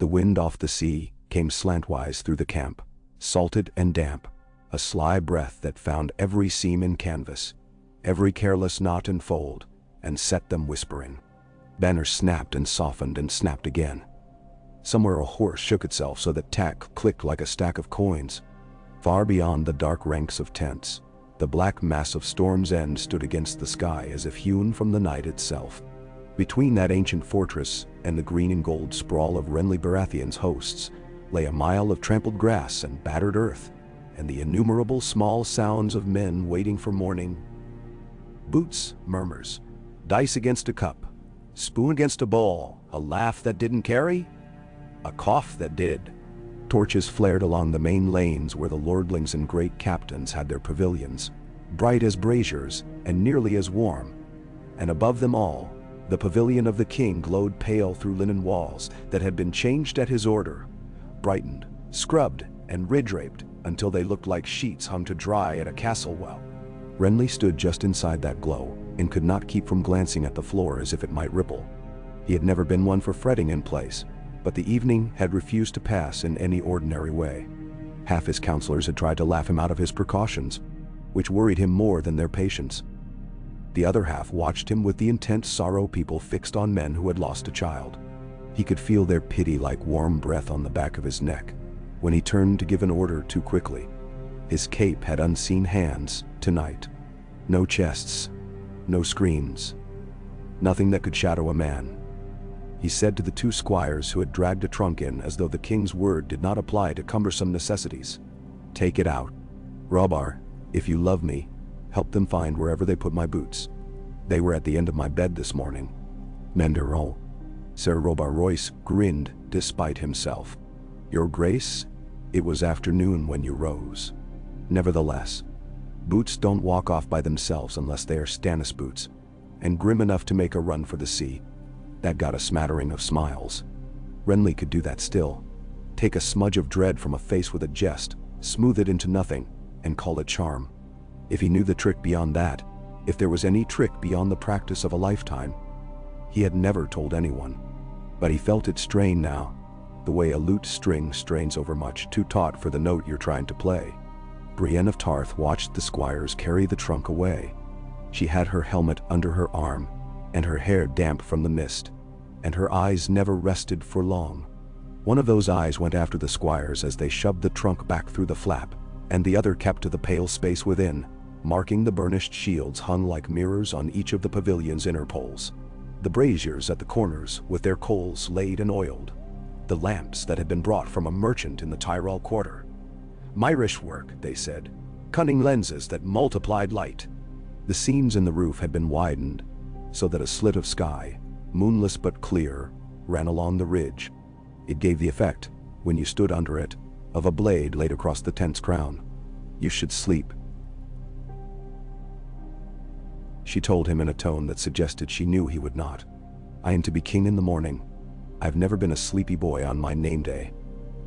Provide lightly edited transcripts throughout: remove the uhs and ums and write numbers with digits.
The wind off the sea came slantwise through the camp, salted and damp, a sly breath that found every seam in canvas, every careless knot and fold, and set them whispering. Banners snapped and softened and snapped again. Somewhere a horse shook itself so that tack clicked like a stack of coins. Far beyond the dark ranks of tents, the black mass of Storm's End stood against the sky as if hewn from the night itself. Between that ancient fortress and the green and gold sprawl of Renly Baratheon's hosts lay a mile of trampled grass and battered earth, and the innumerable small sounds of men waiting for morning. Boots, murmurs, dice against a cup, spoon against a bowl, a laugh that didn't carry, a cough that did. Torches flared along the main lanes where the lordlings and great captains had their pavilions, bright as braziers and nearly as warm. And above them all, the pavilion of the king glowed pale through linen walls that had been changed at his order, brightened, scrubbed, and ridge-raped until they looked like sheets hung to dry at a castle well. Renly stood just inside that glow and could not keep from glancing at the floor as if it might ripple. He had never been one for fretting in place, but the evening had refused to pass in any ordinary way. Half his counselors had tried to laugh him out of his precautions, which worried him more than their patience. The other half watched him with the intent sorrow people fixed on men who had lost a child. He could feel their pity like warm breath on the back of his neck when he turned to give an order too quickly. His cape had unseen hands tonight. No chests, no screens, nothing that could shadow a man. He said to the two squires who had dragged a trunk in as though the king's word did not apply to cumbersome necessities, "Take it out. Robar, if you love me, help them find wherever they put my boots. They were at the end of my bed this morning." Menderon. Sir Robar Royce grinned despite himself. "Your Grace, it was afternoon when you rose. Nevertheless, boots don't walk off by themselves unless they are Stannis boots, and grim enough to make a run for the sea." That got a smattering of smiles. Renly could do that still. Take a smudge of dread from a face with a jest, smooth it into nothing, and call it charm. If he knew the trick beyond that, if there was any trick beyond the practice of a lifetime, he had never told anyone. But he felt it strain now, the way a lute string strains overmuch, too taut for the note you're trying to play. Brienne of Tarth watched the squires carry the trunk away. She had her helmet under her arm, and her hair damp from the mist, and her eyes never rested for long. One of those eyes went after the squires as they shoved the trunk back through the flap, and the other kept to the pale space within, marking the burnished shields hung like mirrors on each of the pavilion's inner poles, the braziers at the corners with their coals laid and oiled, the lamps that had been brought from a merchant in the Tyrol quarter. Myrish work, they said, cunning lenses that multiplied light. The seams in the roof had been widened, so that a slit of sky, moonless but clear, ran along the ridge. It gave the effect, when you stood under it, of a blade laid across the tent's crown. "You should sleep," she told him in a tone that suggested she knew he would not. "I am to be king in the morning. I've never been a sleepy boy on my name day."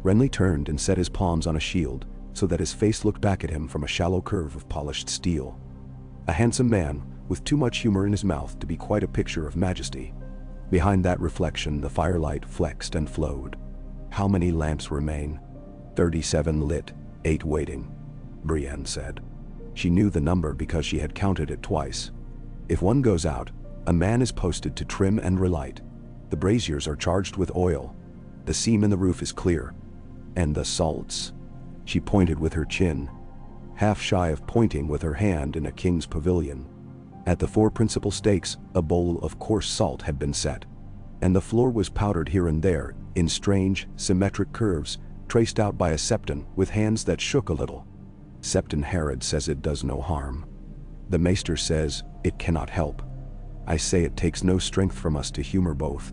Renly turned and set his palms on a shield so that his face looked back at him from a shallow curve of polished steel. A handsome man, with too much humor in his mouth to be quite a picture of majesty. Behind that reflection the firelight flexed and flowed. How many lamps remain? 37 lit, 8 waiting, Brienne said. She knew the number because she had counted it twice. If one goes out, a man is posted to trim and relight. The braziers are charged with oil. The seam in the roof is clear. And the salts. She pointed with her chin, half shy of pointing with her hand in a king's pavilion. At the 4 principal stakes, a bowl of coarse salt had been set, and the floor was powdered here and there in strange, symmetric curves, traced out by a septon with hands that shook a little. Septon Herod says it does no harm. The maester says it cannot help. I say it takes no strength from us to humor both.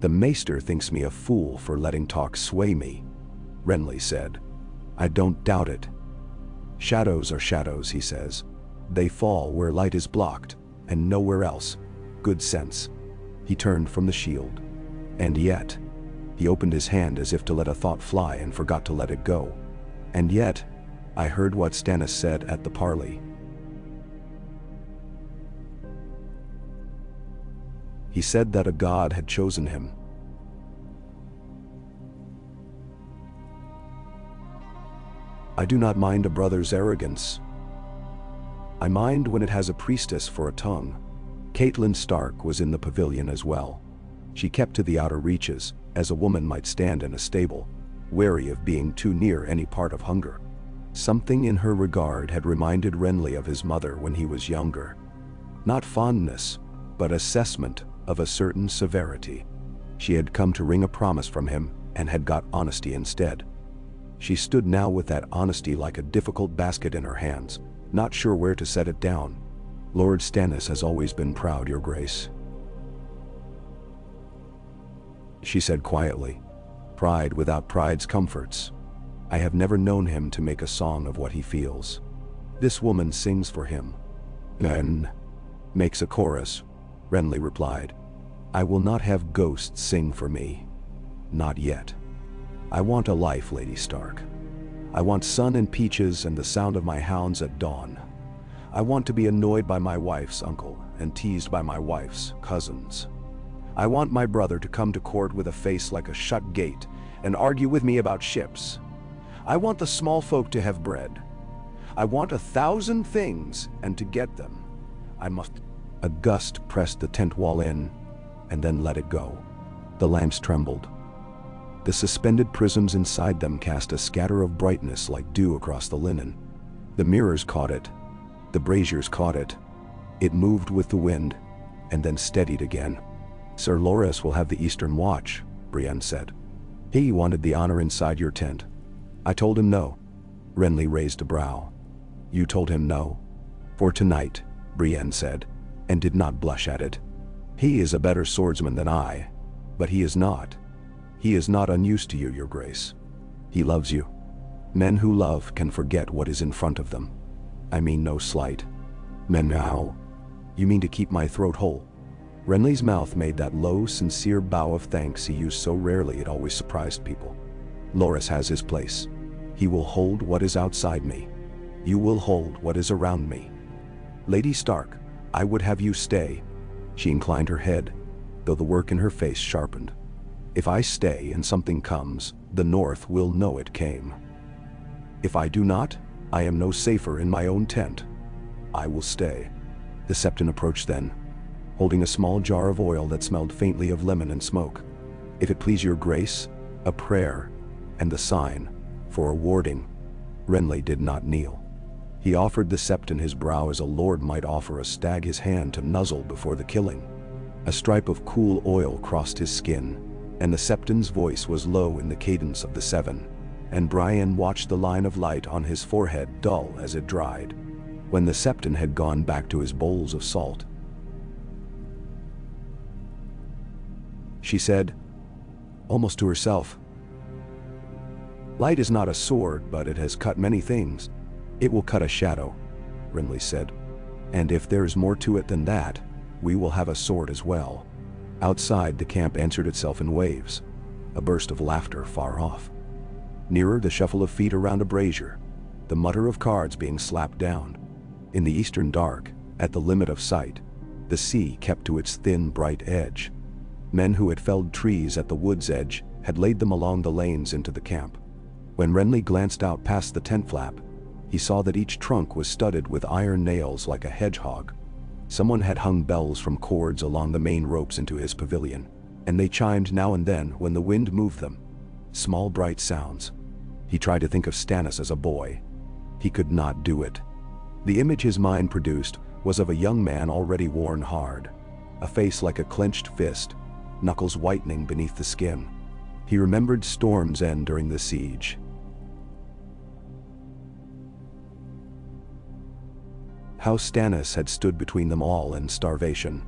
The maester thinks me a fool for letting talk sway me, Renly said. I don't doubt it. Shadows are shadows, he says. They fall where light is blocked, and nowhere else. Good sense. He turned from the shield. And yet, he opened his hand as if to let a thought fly and forgot to let it go. And yet, I heard what Stannis said at the parley. He said that a god had chosen him, I do not mind a brother's arrogance. I mind when it has a priestess for a tongue. Catelyn Stark was in the pavilion as well. She kept to the outer reaches, as a woman might stand in a stable, wary of being too near any part of hunger. Something in her regard had reminded Renly of his mother when he was younger. Not fondness, but assessment of a certain severity. She had come to wring a promise from him and had got honesty instead. She stood now with that honesty like a difficult basket in her hands, not sure where to set it down. Lord Stannis has always been proud, Your Grace, she said quietly. Pride without pride's comforts. I have never known him to make a song of what he feels. This woman sings for him. Then makes a chorus, Renly replied. I will not have ghosts sing for me. Not yet. I want a life, Lady Stark. I want sun and peaches and the sound of my hounds at dawn. I want to be annoyed by my wife's uncle and teased by my wife's cousins. I want my brother to come to court with a face like a shut gate and argue with me about ships. I want the small folk to have bread. I want 1,000 things, and to get them, I must. A gust pressed the tent wall in, and then let it go. The lamps trembled. The suspended prisms inside them cast a scatter of brightness like dew across the linen. The mirrors caught it. The braziers caught it. It moved with the wind, and then steadied again. Sir Loras will have the Eastern Watch, Brienne said. He wanted the honor inside your tent. I told him no. Renly raised a brow. You told him no? For tonight, Brienne said, and did not blush at it. He is a better swordsman than I, but he is not. He is not unused to you, Your Grace. He loves you. Men who love can forget what is in front of them. I mean no slight. Men now. You mean to keep my throat whole? Renly's mouth made that low, sincere bow of thanks he used so rarely it always surprised people. Loras has his place. He will hold what is outside me. You will hold what is around me. Lady Stark, I would have you stay. She inclined her head, though the work in her face sharpened. If I stay and something comes, the North will know it came. If I do not, I am no safer in my own tent. I will stay. The Septon approached then, holding a small jar of oil that smelled faintly of lemon and smoke. If it please your grace, a prayer, and the sign, for a warding. Renly did not kneel. He offered the Septon his brow as a lord might offer a stag his hand to nuzzle before the killing. A stripe of cool oil crossed his skin, and the Septon's voice was low in the cadence of the seven, and Brian watched the line of light on his forehead dull as it dried. When the Septon had gone back to his bowls of salt, she said, almost to herself, Light is not a sword, but it has cut many things. It will cut a shadow, Renly said. And if there is more to it than that, we will have a sword as well. Outside, the camp answered itself in waves, a burst of laughter far off. Nearer, the shuffle of feet around a brazier, the mutter of cards being slapped down. In the eastern dark, at the limit of sight, the sea kept to its thin, bright edge. Men who had felled trees at the wood's edge had laid them along the lanes into the camp. When Renly glanced out past the tent flap, he saw that each trunk was studded with iron nails like a hedgehog. Someone had hung bells from cords along the main ropes into his pavilion, and they chimed now and then when the wind moved them. Small bright sounds. He tried to think of Stannis as a boy. He could not do it. The image his mind produced was of a young man already worn hard, a face like a clenched fist, knuckles whitening beneath the skin. He remembered Storm's End during the siege. How Stannis had stood between them all and starvation,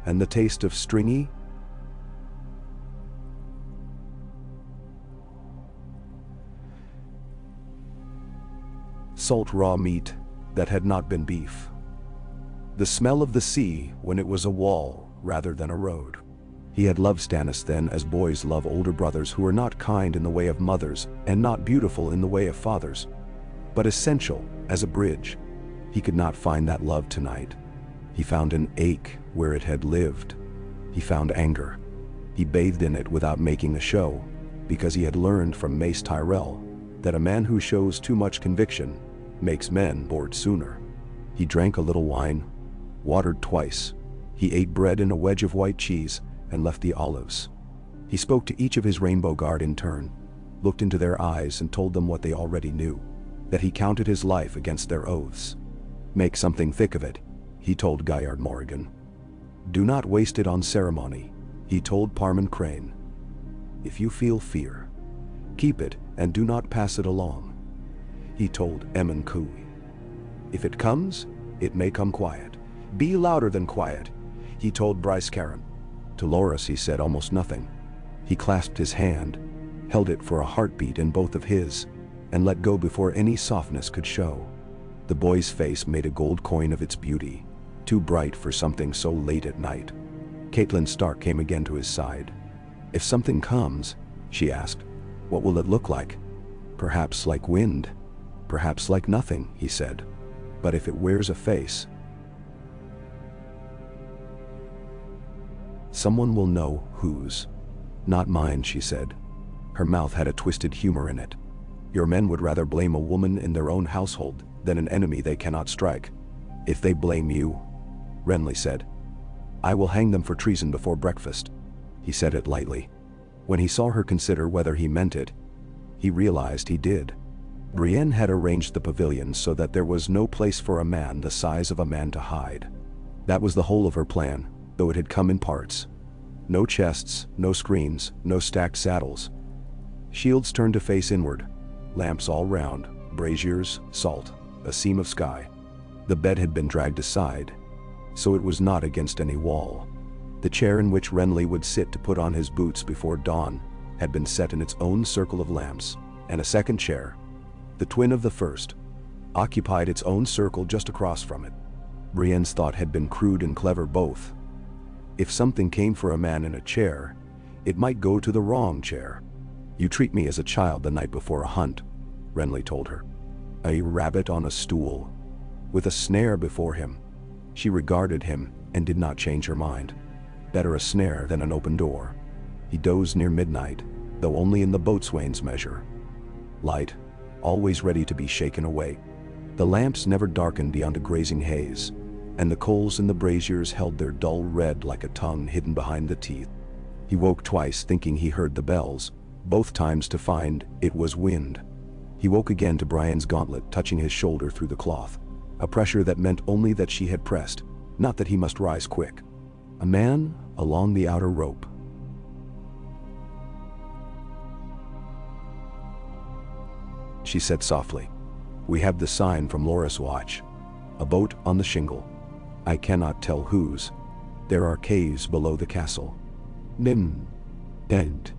and the taste of stringy, salt raw meat that had not been beef. The smell of the sea when it was a wall rather than a road. He had loved Stannis then as boys love older brothers who are not kind in the way of mothers and not beautiful in the way of fathers, but essential as a bridge. He could not find that love tonight. He found an ache where it had lived. He found anger. He bathed in it without making a show, because he had learned from Mace Tyrell, that a man who shows too much conviction makes men bored sooner. He drank a little wine, watered twice. He ate bread and a wedge of white cheese and left the olives. He spoke to each of his rainbow guard in turn, looked into their eyes and told them what they already knew, that he counted his life against their oaths. Make something thick of it, he told Gaillard Morrigan. Do not waste it on ceremony, he told Parman Crane. If you feel fear, keep it and do not pass it along, he told Emin Cooey. If it comes, it may come quiet. Be louder than quiet, he told Bryce Caron. To Loras he said almost nothing. He clasped his hand, held it for a heartbeat in both of his, and let go before any softness could show. The boy's face made a gold coin of its beauty, too bright for something so late at night. Catelyn Stark came again to his side. If something comes, she asked, what will it look like? Perhaps like wind, perhaps like nothing, he said. But if it wears a face, someone will know whose. Not mine, she said. Her mouth had a twisted humor in it. Your men would rather blame a woman in their own household than an enemy they cannot strike. If they blame you, Renly said, I will hang them for treason before breakfast. He said it lightly. When he saw her consider whether he meant it, he realized he did. Brienne had arranged the pavilion so that there was no place for a man the size of a man to hide. That was the whole of her plan, though it had come in parts. No chests, no screens, no stacked saddles. Shields turned to face inward, lamps all round, braziers, salt, a seam of sky. The bed had been dragged aside, so it was not against any wall. The chair in which Renly would sit to put on his boots before dawn had been set in its own circle of lamps, and a second chair, the twin of the first, occupied its own circle just across from it. Brienne's thought had been crude and clever both. If something came for a man in a chair, it might go to the wrong chair. You treat me as a child the night before a hunt, Renly told her. A rabbit on a stool, with a snare before him. She regarded him and did not change her mind. Better a snare than an open door. He dozed near midnight, though only in the boatswain's measure. Light, always ready to be shaken away. The lamps never darkened beyond a grazing haze, and the coals in the braziers held their dull red like a tongue hidden behind the teeth. He woke twice thinking he heard the bells, both times to find it was wind. He woke again to Brienne's gauntlet touching his shoulder through the cloth, a pressure that meant only that she had pressed, not that he must rise quick. A man along the outer rope. She said softly, we have the sign from Loras Watch. A boat on the shingle. I cannot tell whose. There are caves below the castle. Nim. Dent.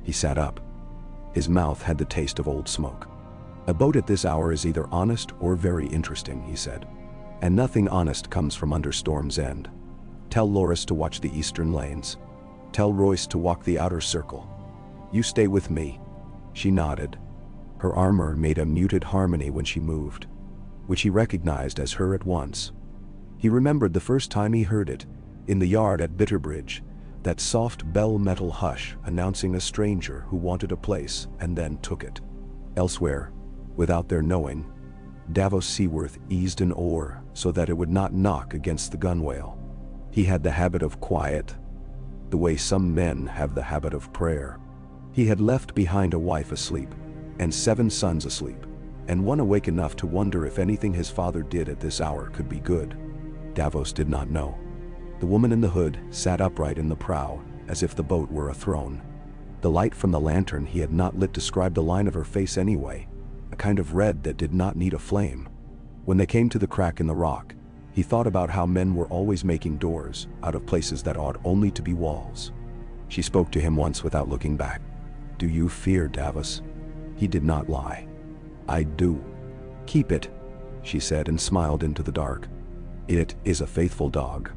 He sat up. His mouth had the taste of old smoke. A boat at this hour is either honest or very interesting, he said. And nothing honest comes from under Storm's End. Tell Loras to watch the eastern lanes. Tell Royce to walk the outer circle. You stay with me. She nodded. Her armor made a muted harmony when she moved, which he recognized as her at once. He remembered the first time he heard it, in the yard at Bitterbridge, that soft bell-metal hush announcing a stranger who wanted a place and then took it. Elsewhere, without their knowing, Davos Seaworth eased an oar so that it would not knock against the gunwale. He had the habit of quiet, the way some men have the habit of prayer. He had left behind a wife asleep, and 7 sons asleep, and one awake enough to wonder if anything his father did at this hour could be good. Davos did not know. The woman in the hood sat upright in the prow, as if the boat were a throne. The light from the lantern he had not lit described the line of her face anyway, a kind of red that did not need a flame. When they came to the crack in the rock, he thought about how men were always making doors out of places that ought only to be walls. She spoke to him once without looking back. Do you fear, Davos? He did not lie. I do. Keep it, she said and smiled into the dark. It is a faithful dog.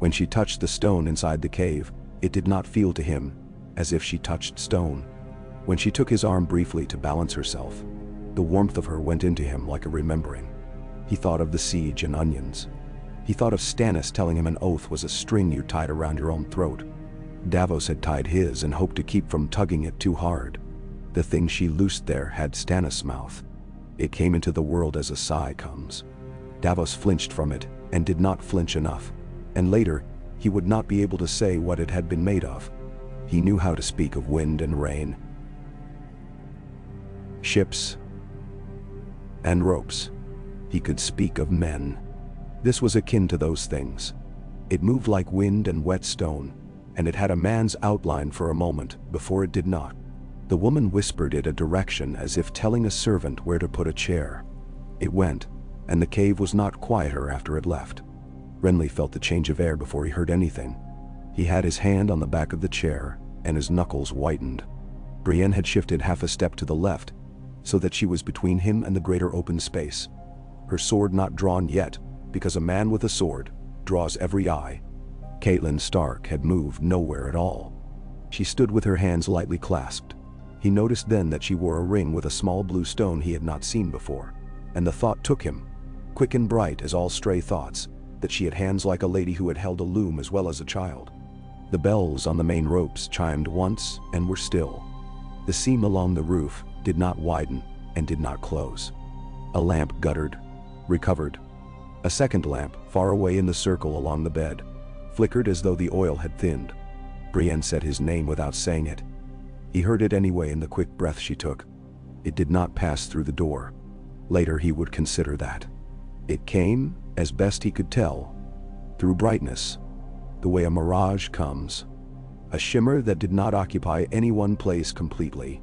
When she touched the stone inside the cave, it did not feel to him as if she touched stone. When she took his arm briefly to balance herself, the warmth of her went into him like a remembering. He thought of the siege and onions. He thought of Stannis telling him an oath was a string you tied around your own throat. Davos had tied his and hoped to keep from tugging it too hard. The thing she loosed there had Stannis' mouth. It came into the world as a sigh comes. Davos flinched from it, and did not flinch enough. And later, he would not be able to say what it had been made of. He knew how to speak of wind and rain, ships, and ropes. He could speak of men. This was akin to those things. It moved like wind and wet stone, and it had a man's outline for a moment before it did not. The woman whispered it a direction as if telling a servant where to put a chair. It went, and the cave was not quieter after it left. Renly felt the change of air before he heard anything. He had his hand on the back of the chair, and his knuckles whitened. Brienne had shifted half a step to the left, so that she was between him and the greater open space. Her sword not drawn yet, because a man with a sword draws every eye. Catelyn Stark had moved nowhere at all. She stood with her hands lightly clasped. He noticed then that she wore a ring with a small blue stone he had not seen before, and the thought took him, quick and bright as all stray thoughts, that she had hands like a lady who had held a loom as well as a child. The bells on the main ropes chimed once and were still. The seam along the roof did not widen and did not close. A lamp guttered, recovered. A second lamp, far away in the circle along the bed, flickered as though the oil had thinned. Brienne said his name without saying it. He heard it anyway in the quick breath she took. It did not pass through the door. Later he would consider that. It came, as best he could tell, through brightness, the way a mirage comes. A shimmer that did not occupy any one place completely.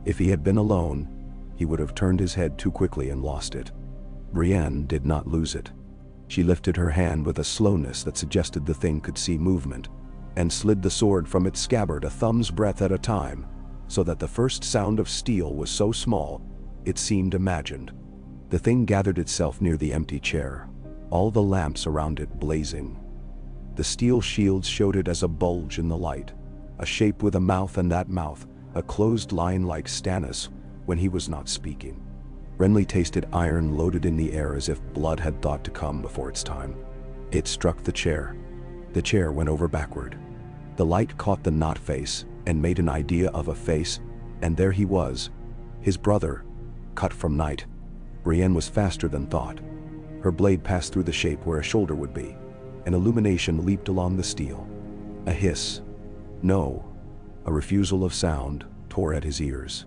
If he had been alone, he would have turned his head too quickly and lost it. Brienne did not lose it. She lifted her hand with a slowness that suggested the thing could see movement, and slid the sword from its scabbard a thumb's breadth at a time, so that the first sound of steel was so small, it seemed imagined. The thing gathered itself near the empty chair, all the lamps around it blazing. The steel shields showed it as a bulge in the light, a shape with a mouth, and that mouth, a closed line like Stannis when he was not speaking. Renly tasted iron loaded in the air as if blood had thought to come before its time. It struck the chair. The chair went over backward. The light caught the knot face and made an idea of a face, and there he was, his brother, cut from night. Brienne was faster than thought. Her blade passed through the shape where a shoulder would be. An illumination leaped along the steel. A hiss. No. A refusal of sound tore at his ears.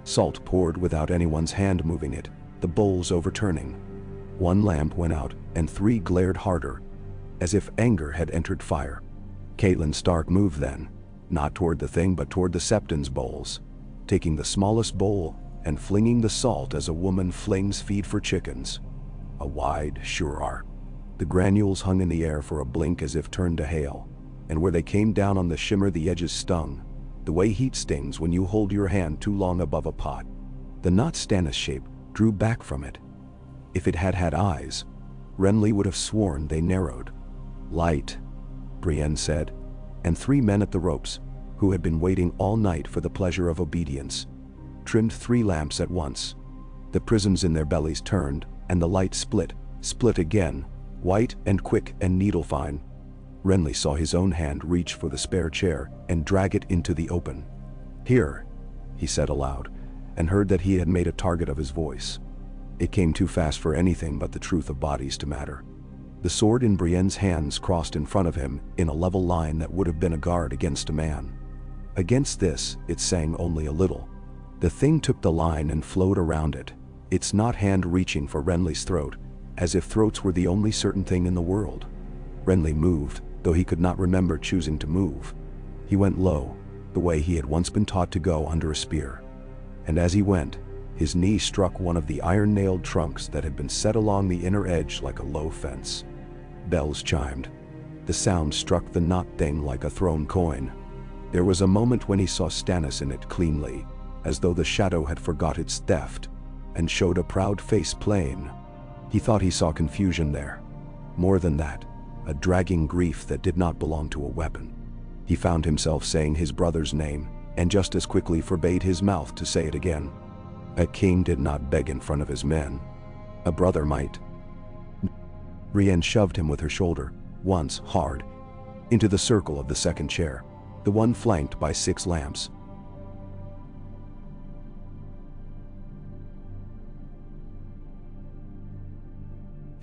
Salt poured without anyone's hand moving it, the bowls overturning. One lamp went out, and three glared harder, as if anger had entered fire. Catelyn Stark moved then, not toward the thing but toward the Septon's bowls, taking the smallest bowl and flinging the salt as a woman flings feed for chickens. A wide, sure arc. The granules hung in the air for a blink as if turned to hail, and where they came down on the shimmer the edges stung, the way heat stings when you hold your hand too long above a pot. The not Stannis shape drew back from it. If it had had eyes, Renly would have sworn they narrowed. Light, Brienne said, and three men at the ropes, who had been waiting all night for the pleasure of obedience, trimmed three lamps at once. The prisms in their bellies turned, and the light split again, white and quick and needle-fine. Renly saw his own hand reach for the spare chair and drag it into the open. "Here," he said aloud, and heard that he had made a target of his voice. It came too fast for anything but the truth of bodies to matter. The sword in Brienne's hands crossed in front of him in a level line that would have been a guard against a man. Against this, it sang only a little. The thing took the line and flowed around it, its not hand reaching for Renly's throat, as if throats were the only certain thing in the world. Renly moved, though he could not remember choosing to move. He went low, the way he had once been taught to go under a spear. And as he went, his knee struck one of the iron-nailed trunks that had been set along the inner edge like a low fence. Bells chimed. The sound struck the knot thing like a thrown coin. There was a moment when he saw Stannis in it cleanly, as though the shadow had forgot its theft, and showed a proud face plain. He thought he saw confusion there. More than that, a dragging grief that did not belong to a weapon. He found himself saying his brother's name, and just as quickly forbade his mouth to say it again. A king did not beg in front of his men. A brother might. Brienne shoved him with her shoulder, once hard, into the circle of the second chair, the one flanked by 6 lamps.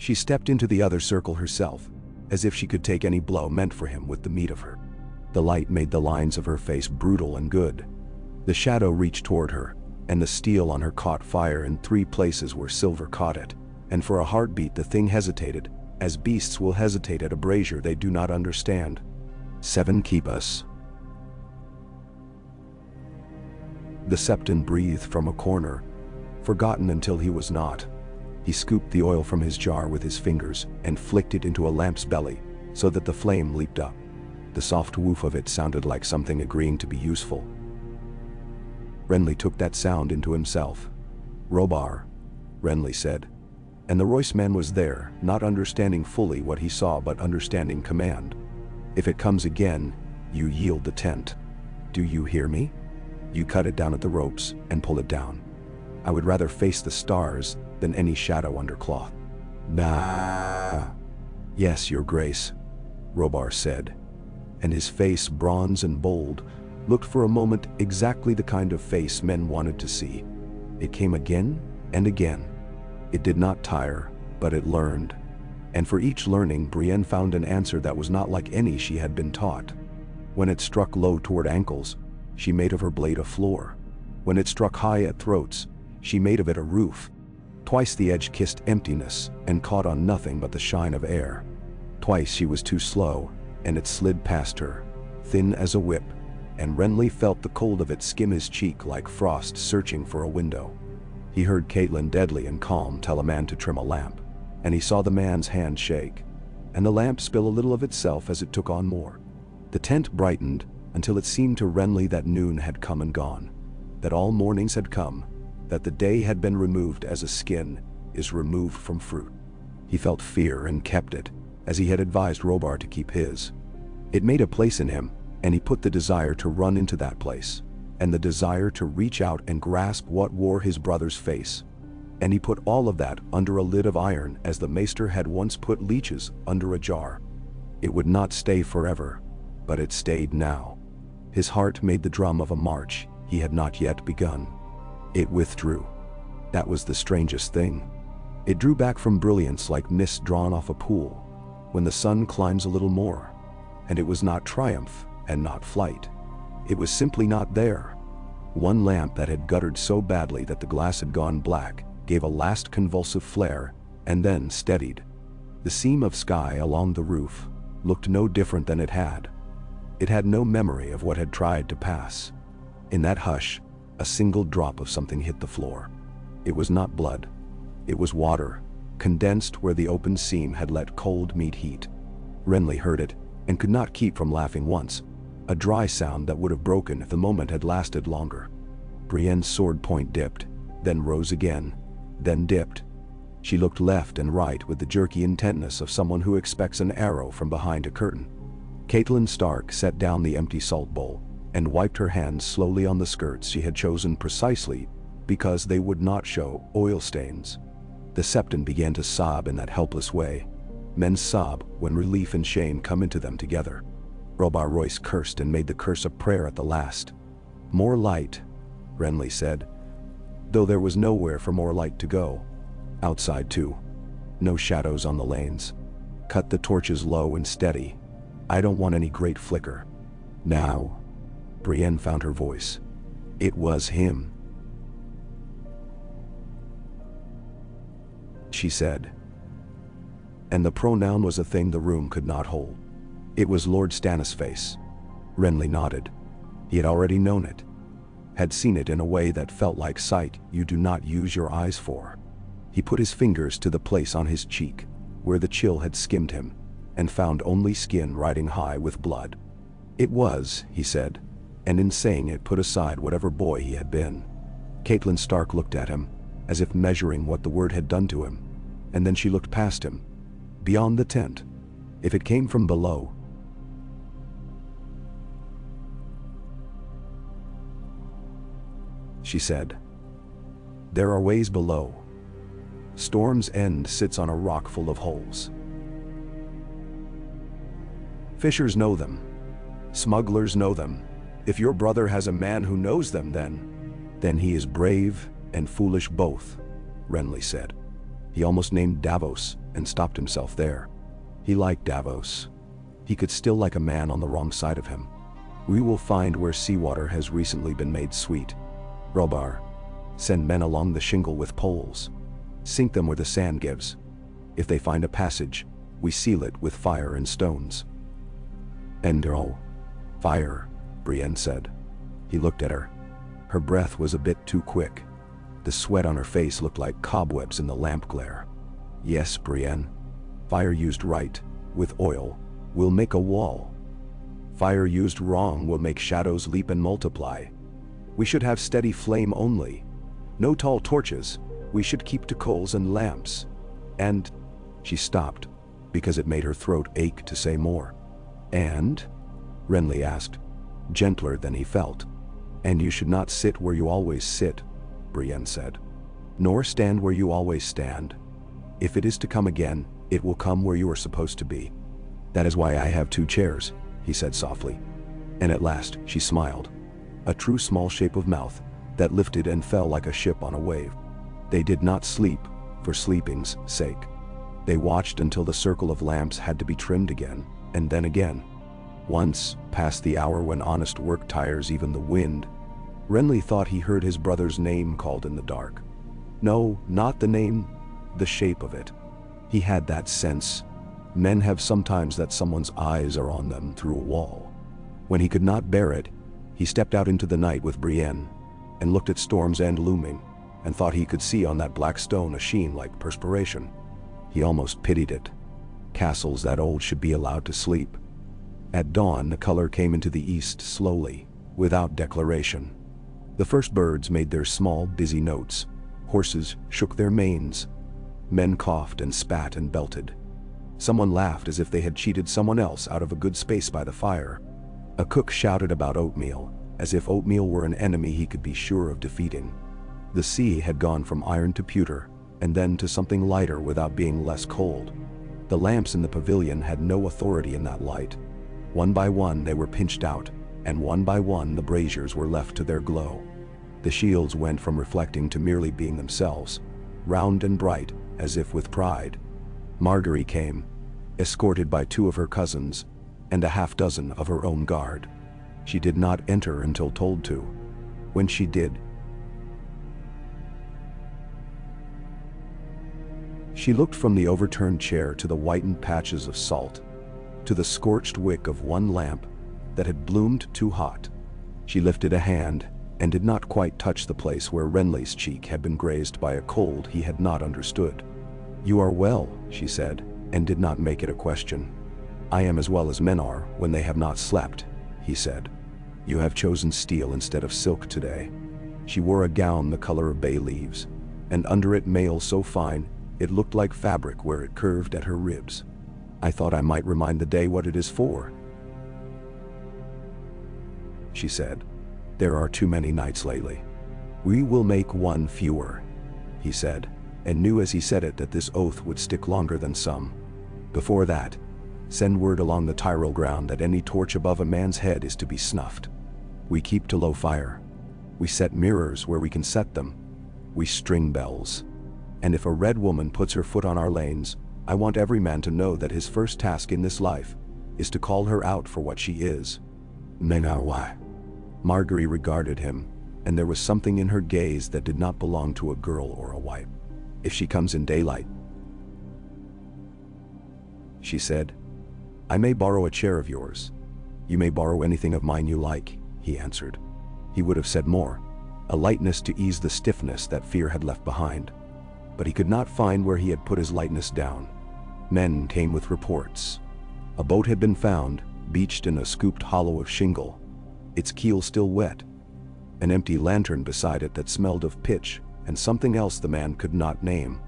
She stepped into the other circle herself, as if she could take any blow meant for him with the meat of her. The light made the lines of her face brutal and good. The shadow reached toward her, and the steel on her caught fire in 3 places where silver caught it, and for a heartbeat the thing hesitated, as beasts will hesitate at a brazier they do not understand. 7 keep us. The Septon breathed from a corner, forgotten until he was not. He scooped the oil from his jar with his fingers and flicked it into a lamp's belly so that the flame leaped up. The soft woof of it sounded like something agreeing to be useful. Renly took that sound into himself. "Robar," Renly said. And the Royce man was there, not understanding fully what he saw but understanding command. "If it comes again, you yield the tent. Do you hear me? You cut it down at the ropes and pull it down. I would rather face the stars than any shadow under cloth." "Nah." "Yes, your grace," Robar said, and his face, bronze and bold, looked for a moment exactly the kind of face men wanted to see. It came again and again. It did not tire, but it learned. And for each learning, Brienne found an answer that was not like any she had been taught. When it struck low toward ankles, she made of her blade a floor. When it struck high at throats, she made of it a roof. Twice the edge kissed emptiness and caught on nothing but the shine of air. Twice she was too slow, and it slid past her, thin as a whip, and Renly felt the cold of it skim his cheek like frost searching for a window. He heard Catelyn deadly and calm tell a man to trim a lamp, and he saw the man's hand shake, and the lamp spill a little of itself as it took on more. The tent brightened until it seemed to Renly that noon had come and gone, that all mornings had come, that the day had been removed as a skin is removed from fruit. He felt fear and kept it, as he had advised Robar to keep his. It made a place in him, and he put the desire to run into that place, and the desire to reach out and grasp what wore his brother's face. And he put all of that under a lid of iron as the maester had once put leeches under a jar. It would not stay forever, but it stayed now. His heart made the drum of a march he had not yet begun. It withdrew. That was the strangest thing. It drew back from brilliance like mist drawn off a pool, when the sun climbs a little more. And it was not triumph and not flight. It was simply not there. One lamp that had guttered so badly that the glass had gone black gave a last convulsive flare and then steadied. The seam of sky along the roof looked no different than it had. It had no memory of what had tried to pass. In that hush, a single drop of something hit the floor. It was not blood. It was water, condensed where the open seam had let cold meet heat. Renly heard it and could not keep from laughing once, a dry sound that would have broken if the moment had lasted longer. Brienne's sword point dipped, then rose again, then dipped. She looked left and right with the jerky intentness of someone who expects an arrow from behind a curtain. Catelyn Stark set down the empty salt bowl and wiped her hands slowly on the skirts she had chosen precisely because they would not show oil stains. The Septon began to sob in that helpless way. Men sob when relief and shame come into them together. Robar Royce cursed and made the curse a prayer at the last. "More light," Renly said, though there was nowhere for more light to go. Outside too. No shadows on the lanes. Cut the torches low and steady. I don't want any great flicker. Now. Brienne found her voice. It was him. She said. And the pronoun was a thing the room could not hold. It was Lord Stannis' face. Renly nodded. He had already known it. Had seen it in a way that felt like sight you do not use your eyes for. He put his fingers to the place on his cheek, where the chill had skimmed him, and found only skin riding high with blood. It was, he said, and in saying it put aside whatever boy he had been. Catelyn Stark looked at him, as if measuring what the word had done to him, and then she looked past him, beyond the tent. If it came from below, she said, there are ways below. Storm's End sits on a rock full of holes. Fishers know them. Smugglers know them. If your brother has a man who knows them, then he is brave and foolish both, Renly said. He almost named Davos and stopped himself there. He liked Davos. He could still like a man on the wrong side of him. We will find where seawater has recently been made sweet. Robar. Send men along the shingle with poles. Sink them where the sand gives. If they find a passage, we seal it with fire and stones. Endro. Fire, Brienne said. He looked at her. Her breath was a bit too quick. The sweat on her face looked like cobwebs in the lamp glare. Yes, Brienne. Fire used right, with oil, will make a wall. Fire used wrong will make shadows leap and multiply. We should have steady flame only. No tall torches. We should keep to coals and lamps. And she stopped, because it made her throat ache to say more. And? Renly asked, gentler than he felt. And you should not sit where you always sit, Brienne said. Nor stand where you always stand. If it is to come again, it will come where you are supposed to be. That is why I have 2 chairs, he said softly. And at last she smiled. A true small shape of mouth that lifted and fell like a ship on a wave. They did not sleep for sleeping's sake. They watched until the circle of lamps had to be trimmed again, and then again. Once, past the hour when honest work tires even the wind, Renly thought he heard his brother's name called in the dark. No, not the name, the shape of it. He had that sense. Men have sometimes that someone's eyes are on them through a wall. When he could not bear it, he stepped out into the night with Brienne, and looked at Storm's End looming, and thought he could see on that black stone a sheen like perspiration. He almost pitied it. Castles that old should be allowed to sleep. At dawn, the color came into the east slowly, without declaration. The first birds made their small, busy notes. Horses shook their manes. Men coughed and spat and belted. Someone laughed as if they had cheated someone else out of a good space by the fire. A cook shouted about oatmeal, as if oatmeal were an enemy he could be sure of defeating. The sea had gone from iron to pewter, and then to something lighter without being less cold. The lamps in the pavilion had no authority in that light. One by one they were pinched out, and one by one the braziers were left to their glow. The shields went from reflecting to merely being themselves, round and bright, as if with pride. Margaery came, escorted by 2 of her cousins, and a half-dozen of her own guard. She did not enter until told to. When she did, she looked from the overturned chair to the whitened patches of salt, to the scorched wick of one lamp that had bloomed too hot. She lifted a hand and did not quite touch the place where Renly's cheek had been grazed by a cold he had not understood. "You are well," she said, and did not make it a question. "I am as well as men are when they have not slept," he said. "You have chosen steel instead of silk today." She wore a gown the color of bay leaves, and under it mail so fine it looked like fabric where it curved at her ribs. "I thought I might remind the day what it is for," she said. "There are too many nights lately." "We will make one fewer," he said, and knew as he said it that this oath would stick longer than some. "Before that, send word along the Tyrell ground that any torch above a man's head is to be snuffed. We keep to low fire. We set mirrors where we can set them. We string bells. And if a red woman puts her foot on our lanes, I want every man to know that his first task in this life is to call her out for what she is." Menawai. Margaery regarded him, and there was something in her gaze that did not belong to a girl or a wife. "If she comes in daylight," she said, "I may borrow a chair of yours." "You may borrow anything of mine you like," he answered. He would have said more, a lightness to ease the stiffness that fear had left behind. But he could not find where he had put his lightness down. Men came with reports. A boat had been found, beached in a scooped hollow of shingle, its keel still wet. An empty lantern beside it that smelled of pitch and something else the man could not name.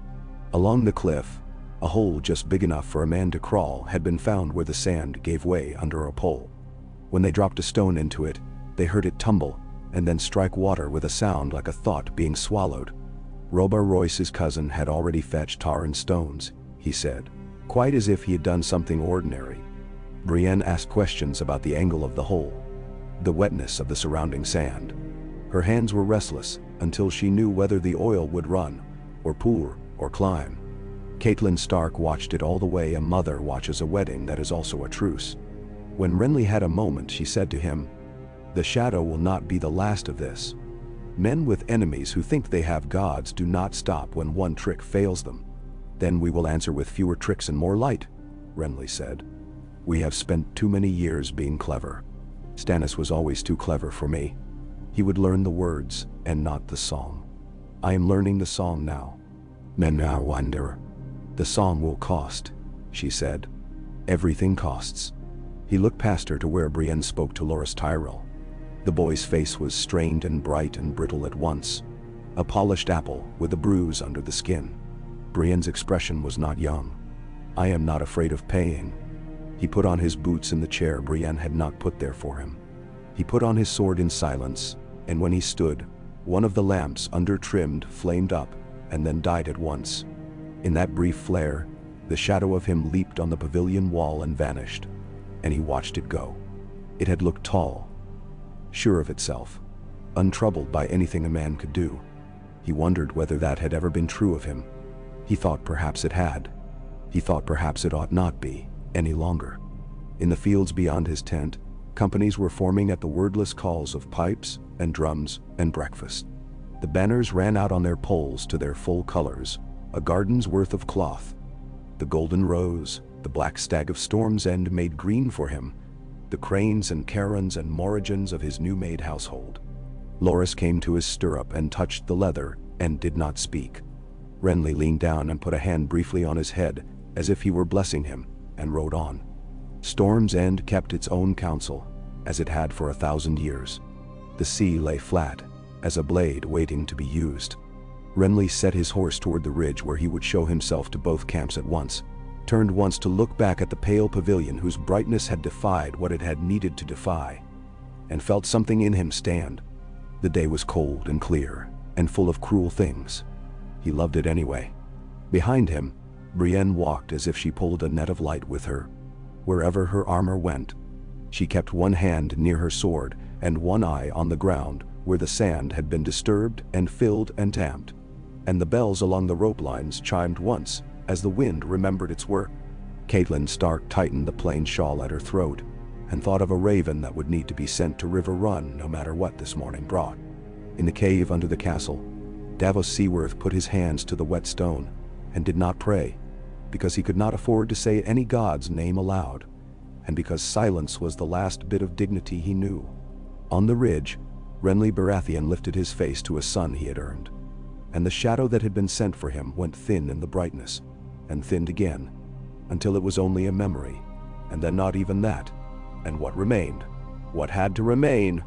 Along the cliff, a hole just big enough for a man to crawl had been found where the sand gave way under a pole. When they dropped a stone into it, they heard it tumble and then strike water with a sound like a thought being swallowed. Robar Royce's cousin had already fetched tar and stones, he said, quite as if he had done something ordinary. Brienne asked questions about the angle of the hole, the wetness of the surrounding sand. Her hands were restless until she knew whether the oil would run, or pour, or climb. Catelyn Stark watched it all the way a mother watches a wedding that is also a truce. When Renly had a moment, she said to him, "The shadow will not be the last of this. Men with enemies who think they have gods do not stop when one trick fails them. Then we will answer with fewer tricks and more light," Renly said. "We have spent too many years being clever. Stannis was always too clever for me. He would learn the words and not the song. I am learning the song now. Men now wonder. The song will cost," she said. "Everything costs." He looked past her to where Brienne spoke to Loras Tyrell. The boy's face was strained and bright and brittle at once. A polished apple with a bruise under the skin. Brienne's expression was not young. "I am not afraid of paying." He put on his boots in the chair Brienne had not put there for him. He put on his sword in silence, and when he stood, one of the lamps under-trimmed flamed up and then died at once. In that brief flare, the shadow of him leaped on the pavilion wall and vanished, and he watched it go. It had looked tall, sure of itself, untroubled by anything a man could do. He wondered whether that had ever been true of him. He thought perhaps it had. He thought perhaps it ought not be, any longer. In the fields beyond his tent, companies were forming at the wordless calls of pipes and drums and breakfast. The banners ran out on their poles to their full colors, a garden's worth of cloth. The golden rose, the black stag of Storm's End made green for him, the cranes and carons and morrigens of his new-made household. Loras came to his stirrup and touched the leather and did not speak. Renly leaned down and put a hand briefly on his head, as if he were blessing him, and rode on. Storm's End kept its own counsel, as it had for 1,000 years. The sea lay flat, as a blade waiting to be used. Renly set his horse toward the ridge where he would show himself to both camps at once, turned once to look back at the pale pavilion whose brightness had defied what it had needed to defy, and felt something in him stand. The day was cold and clear, and full of cruel things. He loved it anyway. Behind him, Brienne walked as if she pulled a net of light with her. Wherever her armor went, she kept one hand near her sword and one eye on the ground where the sand had been disturbed and filled and tamped, and the bells along the rope lines chimed once as the wind remembered its work. Catelyn Stark tightened the plain shawl at her throat and thought of a raven that would need to be sent to River Run no matter what this morning brought. In the cave under the castle, Davos Seaworth put his hands to the wet stone and did not pray, because he could not afford to say any god's name aloud, and because silence was the last bit of dignity he knew. On the ridge, Renly Baratheon lifted his face to a sun he had earned, and the shadow that had been sent for him went thin in the brightness, and thinned again, until it was only a memory, and then not even that. And what remained, what had to remain,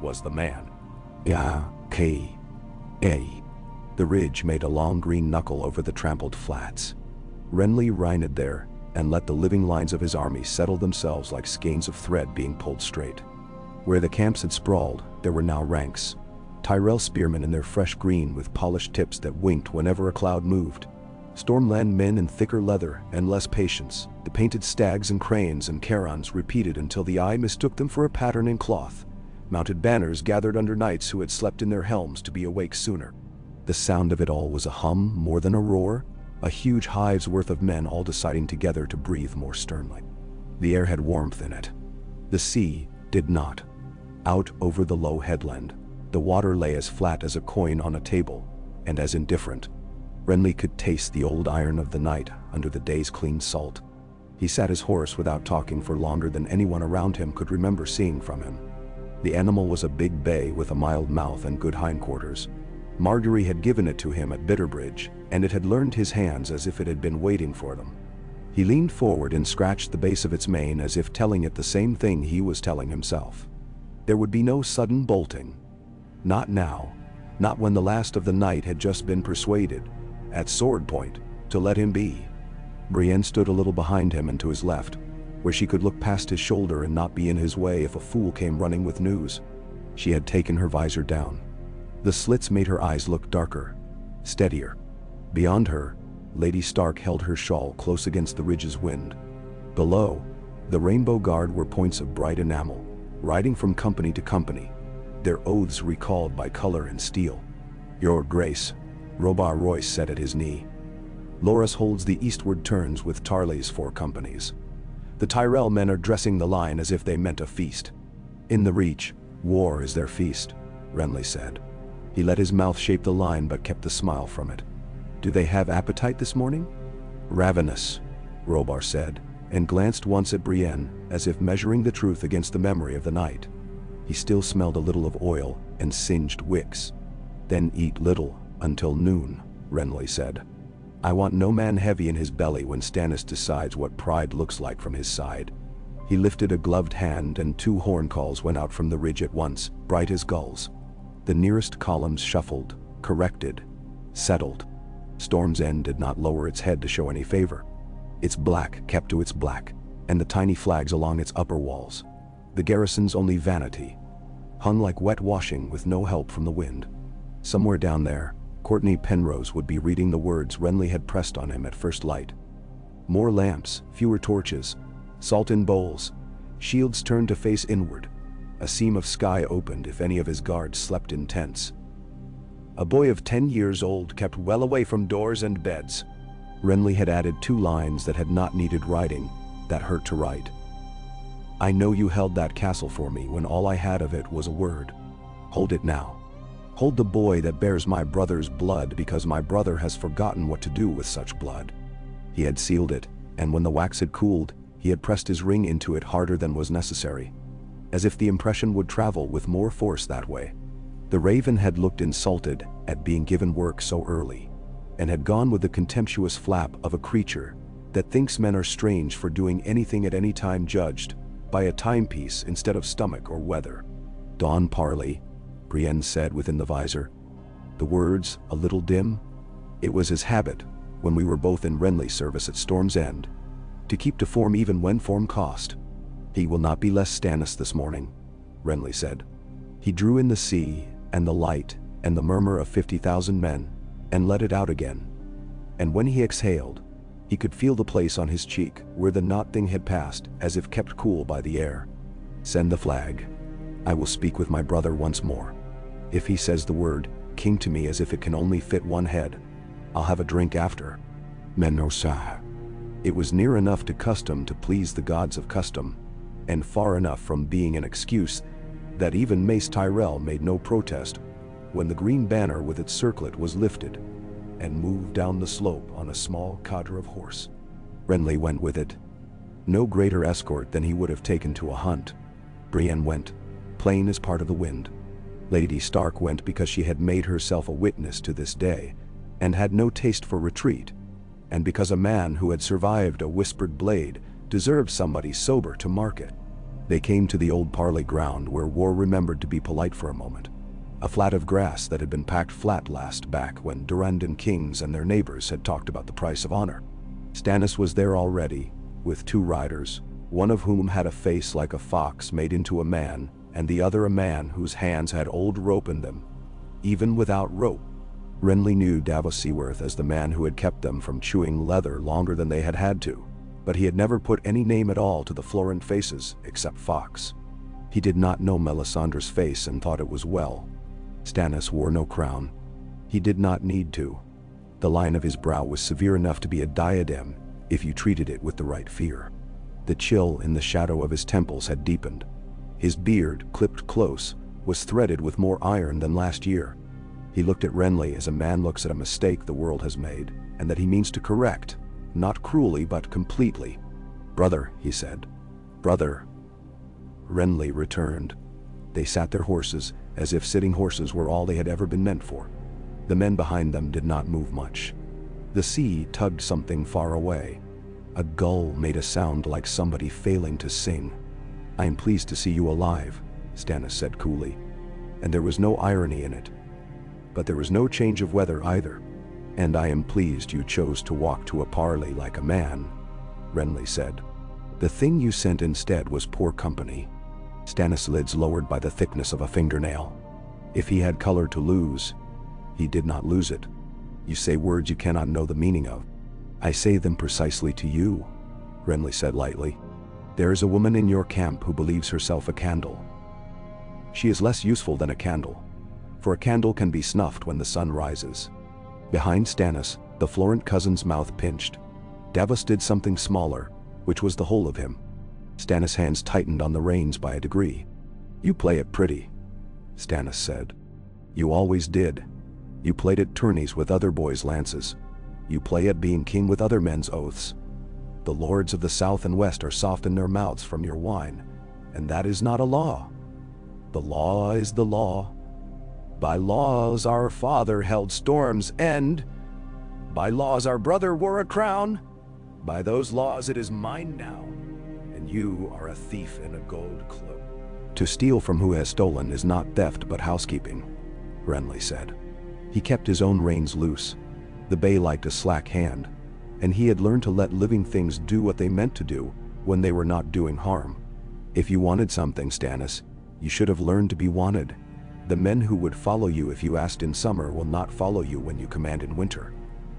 was the man. Ya-K-A. The ridge made a long green knuckle over the trampled flats. Renly reigned there and let the living lines of his army settle themselves like skeins of thread being pulled straight. Where the camps had sprawled, there were now ranks. Tyrell spearmen in their fresh green with polished tips that winked whenever a cloud moved. Stormland men in thicker leather and less patience. The painted stags and cranes and carons repeated until the eye mistook them for a pattern in cloth. Mounted banners gathered under knights who had slept in their helms to be awake sooner. The sound of it all was a hum more than a roar, a huge hive's worth of men all deciding together to breathe more sternly. The air had warmth in it. The sea did not. Out over the low headland, the water lay as flat as a coin on a table, and as indifferent. Renly could taste the old iron of the night under the day's clean salt. He sat his horse without talking for longer than anyone around him could remember seeing from him. The animal was a big bay with a mild mouth and good hindquarters. Margaery had given it to him at Bitterbridge, and it had learned his hands as if it had been waiting for them. He leaned forward and scratched the base of its mane as if telling it the same thing he was telling himself. There would be no sudden bolting. Not now, not when the last of the night had just been persuaded, at sword point, to let him be. Brienne stood a little behind him and to his left, where she could look past his shoulder and not be in his way if a fool came running with news. She had taken her visor down. The slits made her eyes look darker, steadier. Beyond her, Lady Stark held her shawl close against the ridge's wind. Below, the Rainbow Guard were points of bright enamel, riding from company to company, their oaths recalled by color and steel. "Your Grace," Robar Royce said at his knee. Loras holds the eastward turns with Tarly's 4 companies. The Tyrell men are dressing the line as if they meant a feast. In the Reach, war is their feast, Renly said. He let his mouth shape the line but kept the smile from it. Do they have appetite this morning? Ravenous, Robar said, and glanced once at Brienne, as if measuring the truth against the memory of the night. He still smelled a little of oil and singed wicks. Then eat little, until noon, Renly said. I want no man heavy in his belly when Stannis decides what pride looks like from his side. He lifted a gloved hand and 2 horn calls went out from the ridge at once, bright as gulls. The nearest columns shuffled, corrected, settled. Storm's End did not lower its head to show any favor. Its black kept to its black, and the tiny flags along its upper walls. The garrison's only vanity, hung like wet washing with no help from the wind. Somewhere down there, Courtney Penrose would be reading the words Renly had pressed on him at first light. More lamps, fewer torches, salt in bowls, shields turned to face inward. A seam of sky opened if any of his guards slept in tents. A boy of 10 years old kept well away from doors and beds. Renly had added 2 lines that had not needed writing, that hurt to write. I know you held that castle for me when all I had of it was a word. Hold it now. Hold the boy that bears my brother's blood because my brother has forgotten what to do with such blood. He had sealed it, and when the wax had cooled, he had pressed his ring into it harder than was necessary, as if the impression would travel with more force that way. The Raven had looked insulted at being given work so early, and had gone with the contemptuous flap of a creature that thinks men are strange for doing anything at any time judged by a timepiece instead of stomach or weather. Don Parley, Brienne said within the visor. The words, a little dim? It was his habit, when we were both in Renly's service at Storm's End, to keep to form even when form cost. He will not be less Stannis this morning, Renly said. He drew in the sea, and the light, and the murmur of 50,000 men, and let it out again. And when he exhaled, he could feel the place on his cheek where the knot thing had passed, as if kept cool by the air. Send the flag. I will speak with my brother once more. If he says the word, king to me as if it can only fit one head, I'll have a drink after. Menosah. It was near enough to custom to please the gods of custom, and far enough from being an excuse that even Mace Tyrell made no protest when the green banner with its circlet was lifted and moved down the slope on a small cadre of horse. Renly went with it. No greater escort than he would have taken to a hunt. Brienne went, plain as part of the wind. Lady Stark went because she had made herself a witness to this day, and had no taste for retreat, and because a man who had survived a whispered blade deserved somebody sober to mark it. They came to the old parley ground where war remembered to be polite for a moment. A flat of grass that had been packed flat last back when Durrandon kings and their neighbors had talked about the price of honor. Stannis was there already, with 2 riders, one of whom had a face like a fox made into a man, and the other a man whose hands had old rope in them. Even without rope, Renly knew Davos Seaworth as the man who had kept them from chewing leather longer than they had had to, but he had never put any name at all to the florid faces except Fox. He did not know Melisandre's face and thought it was well. Stannis wore no crown. He did not need to. The line of his brow was severe enough to be a diadem if you treated it with the right fear. The chill in the shadow of his temples had deepened. His beard, clipped close, was threaded with more iron than last year. He looked at Renly as a man looks at a mistake the world has made, and that he means to correct, not cruelly but completely. Brother, he said. Brother. Renly returned. They sat their horses, as if sitting horses were all they had ever been meant for. The men behind them did not move much. The sea tugged something far away. A gull made a sound like somebody failing to sing. I am pleased to see you alive, Stannis said coolly, and there was no irony in it. But there was no change of weather either, and I am pleased you chose to walk to a parley like a man, Renly said. The thing you sent instead was poor company. Stannis' lids lowered by the thickness of a fingernail. If he had color to lose, he did not lose it. You say words you cannot know the meaning of. I say them precisely to you, Renly said lightly. There is a woman in your camp who believes herself a candle. She is less useful than a candle, for a candle can be snuffed when the sun rises. Behind Stannis, the Florent cousin's mouth pinched. Davos did something smaller, which was the whole of him. Stannis' hands tightened on the reins by a degree. "You play it pretty," Stannis said. "You always did. You played at tourneys with other boys' lances. You play at being king with other men's oaths. The lords of the south and west are soft in their mouths from your wine, and that is not a law. The law is the law. By laws our father held Storm's End. By laws our brother wore a crown. By those laws it is mine now, and you are a thief in a gold cloak." "To steal from who has stolen is not theft but housekeeping," Renly said. He kept his own reins loose. The Bay liked a slack hand, and he had learned to let living things do what they meant to do when they were not doing harm. "If you wanted something, Stannis, you should have learned to be wanted. The men who would follow you if you asked in summer will not follow you when you command in winter.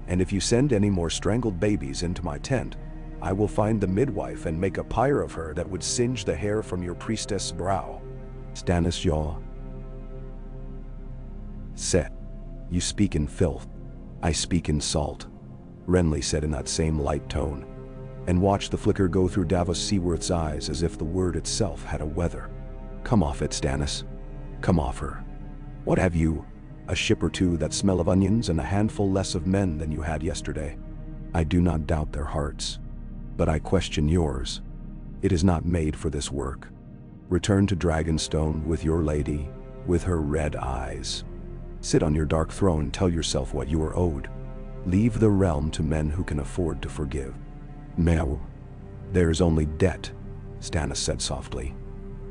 And if you send any more strangled babies into my tent, I will find the midwife and make a pyre of her that would singe the hair from your priestess' brow." Stannis' jaw set. "You speak in filth. I speak in salt," Renly said in that same light tone, and watched the flicker go through Davos Seaworth's eyes as if the word itself had a weather. "Come off it, Stannis. Come off her. What have you? A ship or two that smell of onions and a handful less of men than you had yesterday. I do not doubt their hearts, but I question yours. It is not made for this work. Return to Dragonstone with your lady, with her red eyes. Sit on your dark throne, tell yourself what you are owed. Leave the realm to men who can afford to forgive." "No, there is only debt," Stannis said softly.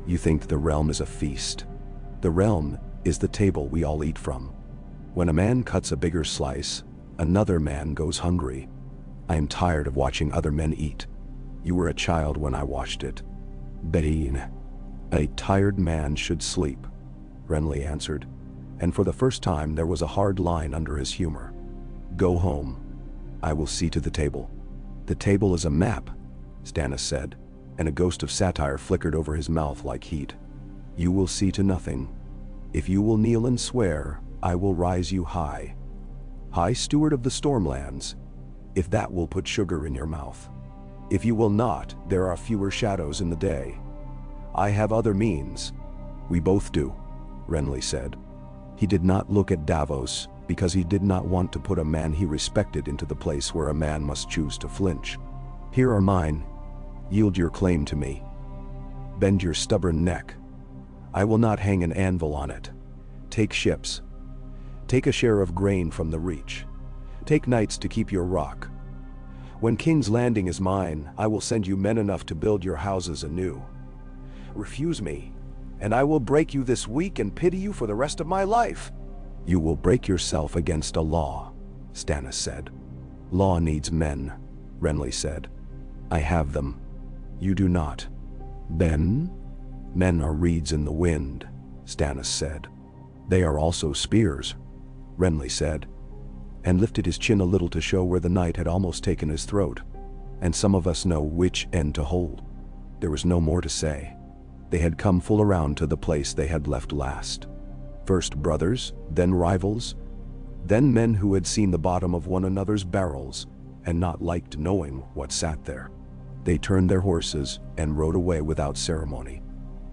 "You think the realm is a feast. The realm is the table we all eat from. When a man cuts a bigger slice, another man goes hungry. I am tired of watching other men eat. You were a child when I watched it." "Bein, a tired man should sleep," Renly answered, and for the first time there was a hard line under his humor. "Go home. I will see to the table." "The table is a map," Stannis said, and a ghost of satire flickered over his mouth like heat. "You will see to nothing. If you will kneel and swear, I will rise you high. High Steward of the Stormlands, if that will put sugar in your mouth. If you will not, there are fewer shadows in the day. I have other means." "We both do," Renly said. He did not look at Davos because he did not want to put a man he respected into the place where a man must choose to flinch. "Here are mine. Yield your claim to me. Bend your stubborn neck. I will not hang an anvil on it. Take ships. Take a share of grain from the Reach. Take knights to keep your rock. When King's Landing is mine, I will send you men enough to build your houses anew. Refuse me, and I will break you this week and pity you for the rest of my life." "You will break yourself against a law," Stannis said. "Law needs men," Renly said. "I have them. You do not." "Then? Men are reeds in the wind," Stannis said. "They are also spears," Renly said, and lifted his chin a little to show where the knight had almost taken his throat. "And some of us know which end to hold." There was no more to say. They had come full around to the place they had left last. First brothers, then rivals, then men who had seen the bottom of one another's barrels and not liked knowing what sat there. They turned their horses and rode away without ceremony.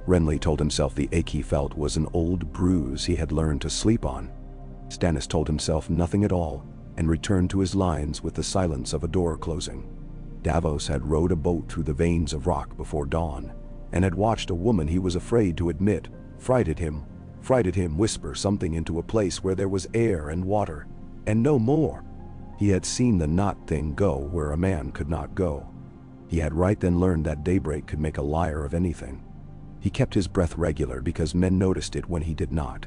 Renly told himself the ache he felt was an old bruise he had learned to sleep on. Stannis told himself nothing at all and returned to his lines with the silence of a door closing. Davos had rowed a boat through the veins of rock before dawn and had watched a woman he was afraid to admit frighted him whisper something into a place where there was air and water, and no more. He had seen the not thing go where a man could not go. He had right then learned that daybreak could make a liar of anything. He kept his breath regular because men noticed it when he did not.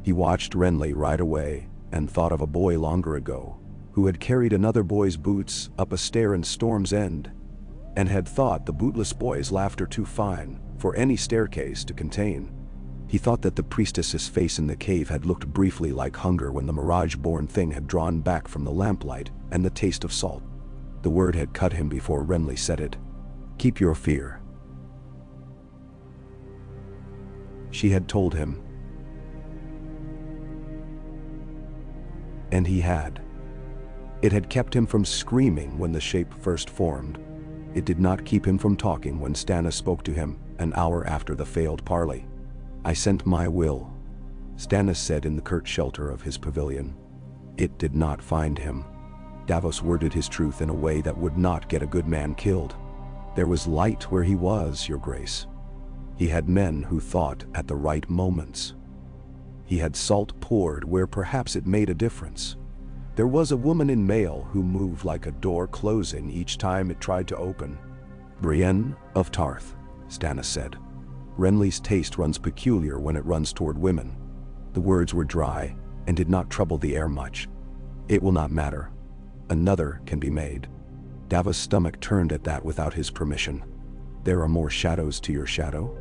He watched Renly ride away and thought of a boy longer ago who had carried another boy's boots up a stair in Storm's End and had thought the bootless boy's laughter too fine for any staircase to contain. He thought that the priestess's face in the cave had looked briefly like hunger when the mirage-born thing had drawn back from the lamplight and the taste of salt. The word had cut him before Renly said it. "Keep your fear," she had told him. And he had. It had kept him from screaming when the shape first formed. It did not keep him from talking when Stannis spoke to him an hour after the failed parley. "I sent my will," Stannis said in the curt shelter of his pavilion. "It did not find him." Davos worded his truth in a way that would not get a good man killed. "There was light where he was, Your Grace. He had men who thought at the right moments. He had salt poured where perhaps it made a difference. There was a woman in mail who moved like a door closing each time it tried to open." "Brienne of Tarth," Stannis said. "Renly's taste runs peculiar when it runs toward women." The words were dry and did not trouble the air much. "It will not matter. Another can be made." Davos' stomach turned at that without his permission. "There are more shadows to your shadow?"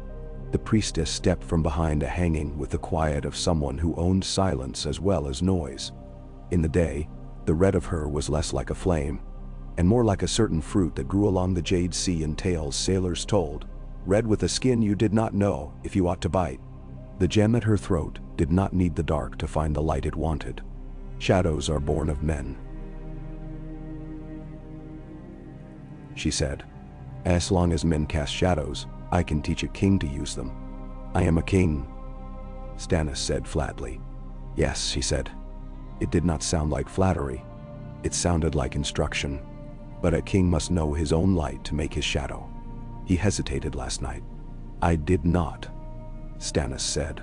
The priestess stepped from behind a hanging with the quiet of someone who owned silence as well as noise. In the day, the red of her was less like a flame, and more like a certain fruit that grew along the Jade Sea in tales sailors told, red with a skin you did not know if you ought to bite. The gem at her throat did not need the dark to find the light it wanted. "Shadows are born of men," she said. "As long as men cast shadows, I can teach a king to use them." "I am a king," Stannis said flatly. "Yes," she said. It did not sound like flattery. It sounded like instruction. But a king must know his own light to make his shadow. He hesitated last night. "I did not," Stannis said.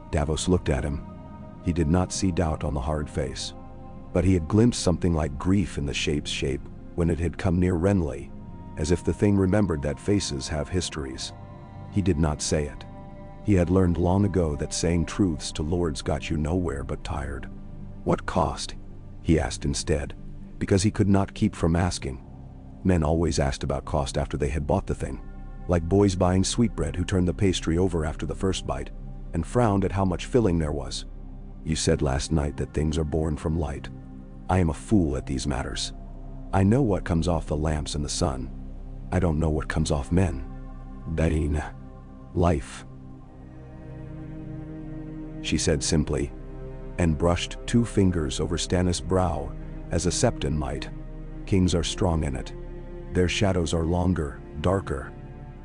Davos looked at him. He did not see doubt on the hard face. But he had glimpsed something like grief in the shape's shape when it had come near Renly, as if the thing remembered that faces have histories. He did not say it. He had learned long ago that saying truths to lords got you nowhere but tired. "What cost?" he asked instead, because he could not keep from asking. Men always asked about cost after they had bought the thing, like boys buying sweetbread who turned the pastry over after the first bite and frowned at how much filling there was. "You said last night that things are born from light. I am a fool at these matters. I know what comes off the lamps and the sun. I don't know what comes off men. Dain. Life," she said simply, and brushed 2 fingers over Stannis' brow as a septon might. "Kings are strong in it. Their shadows are longer, darker."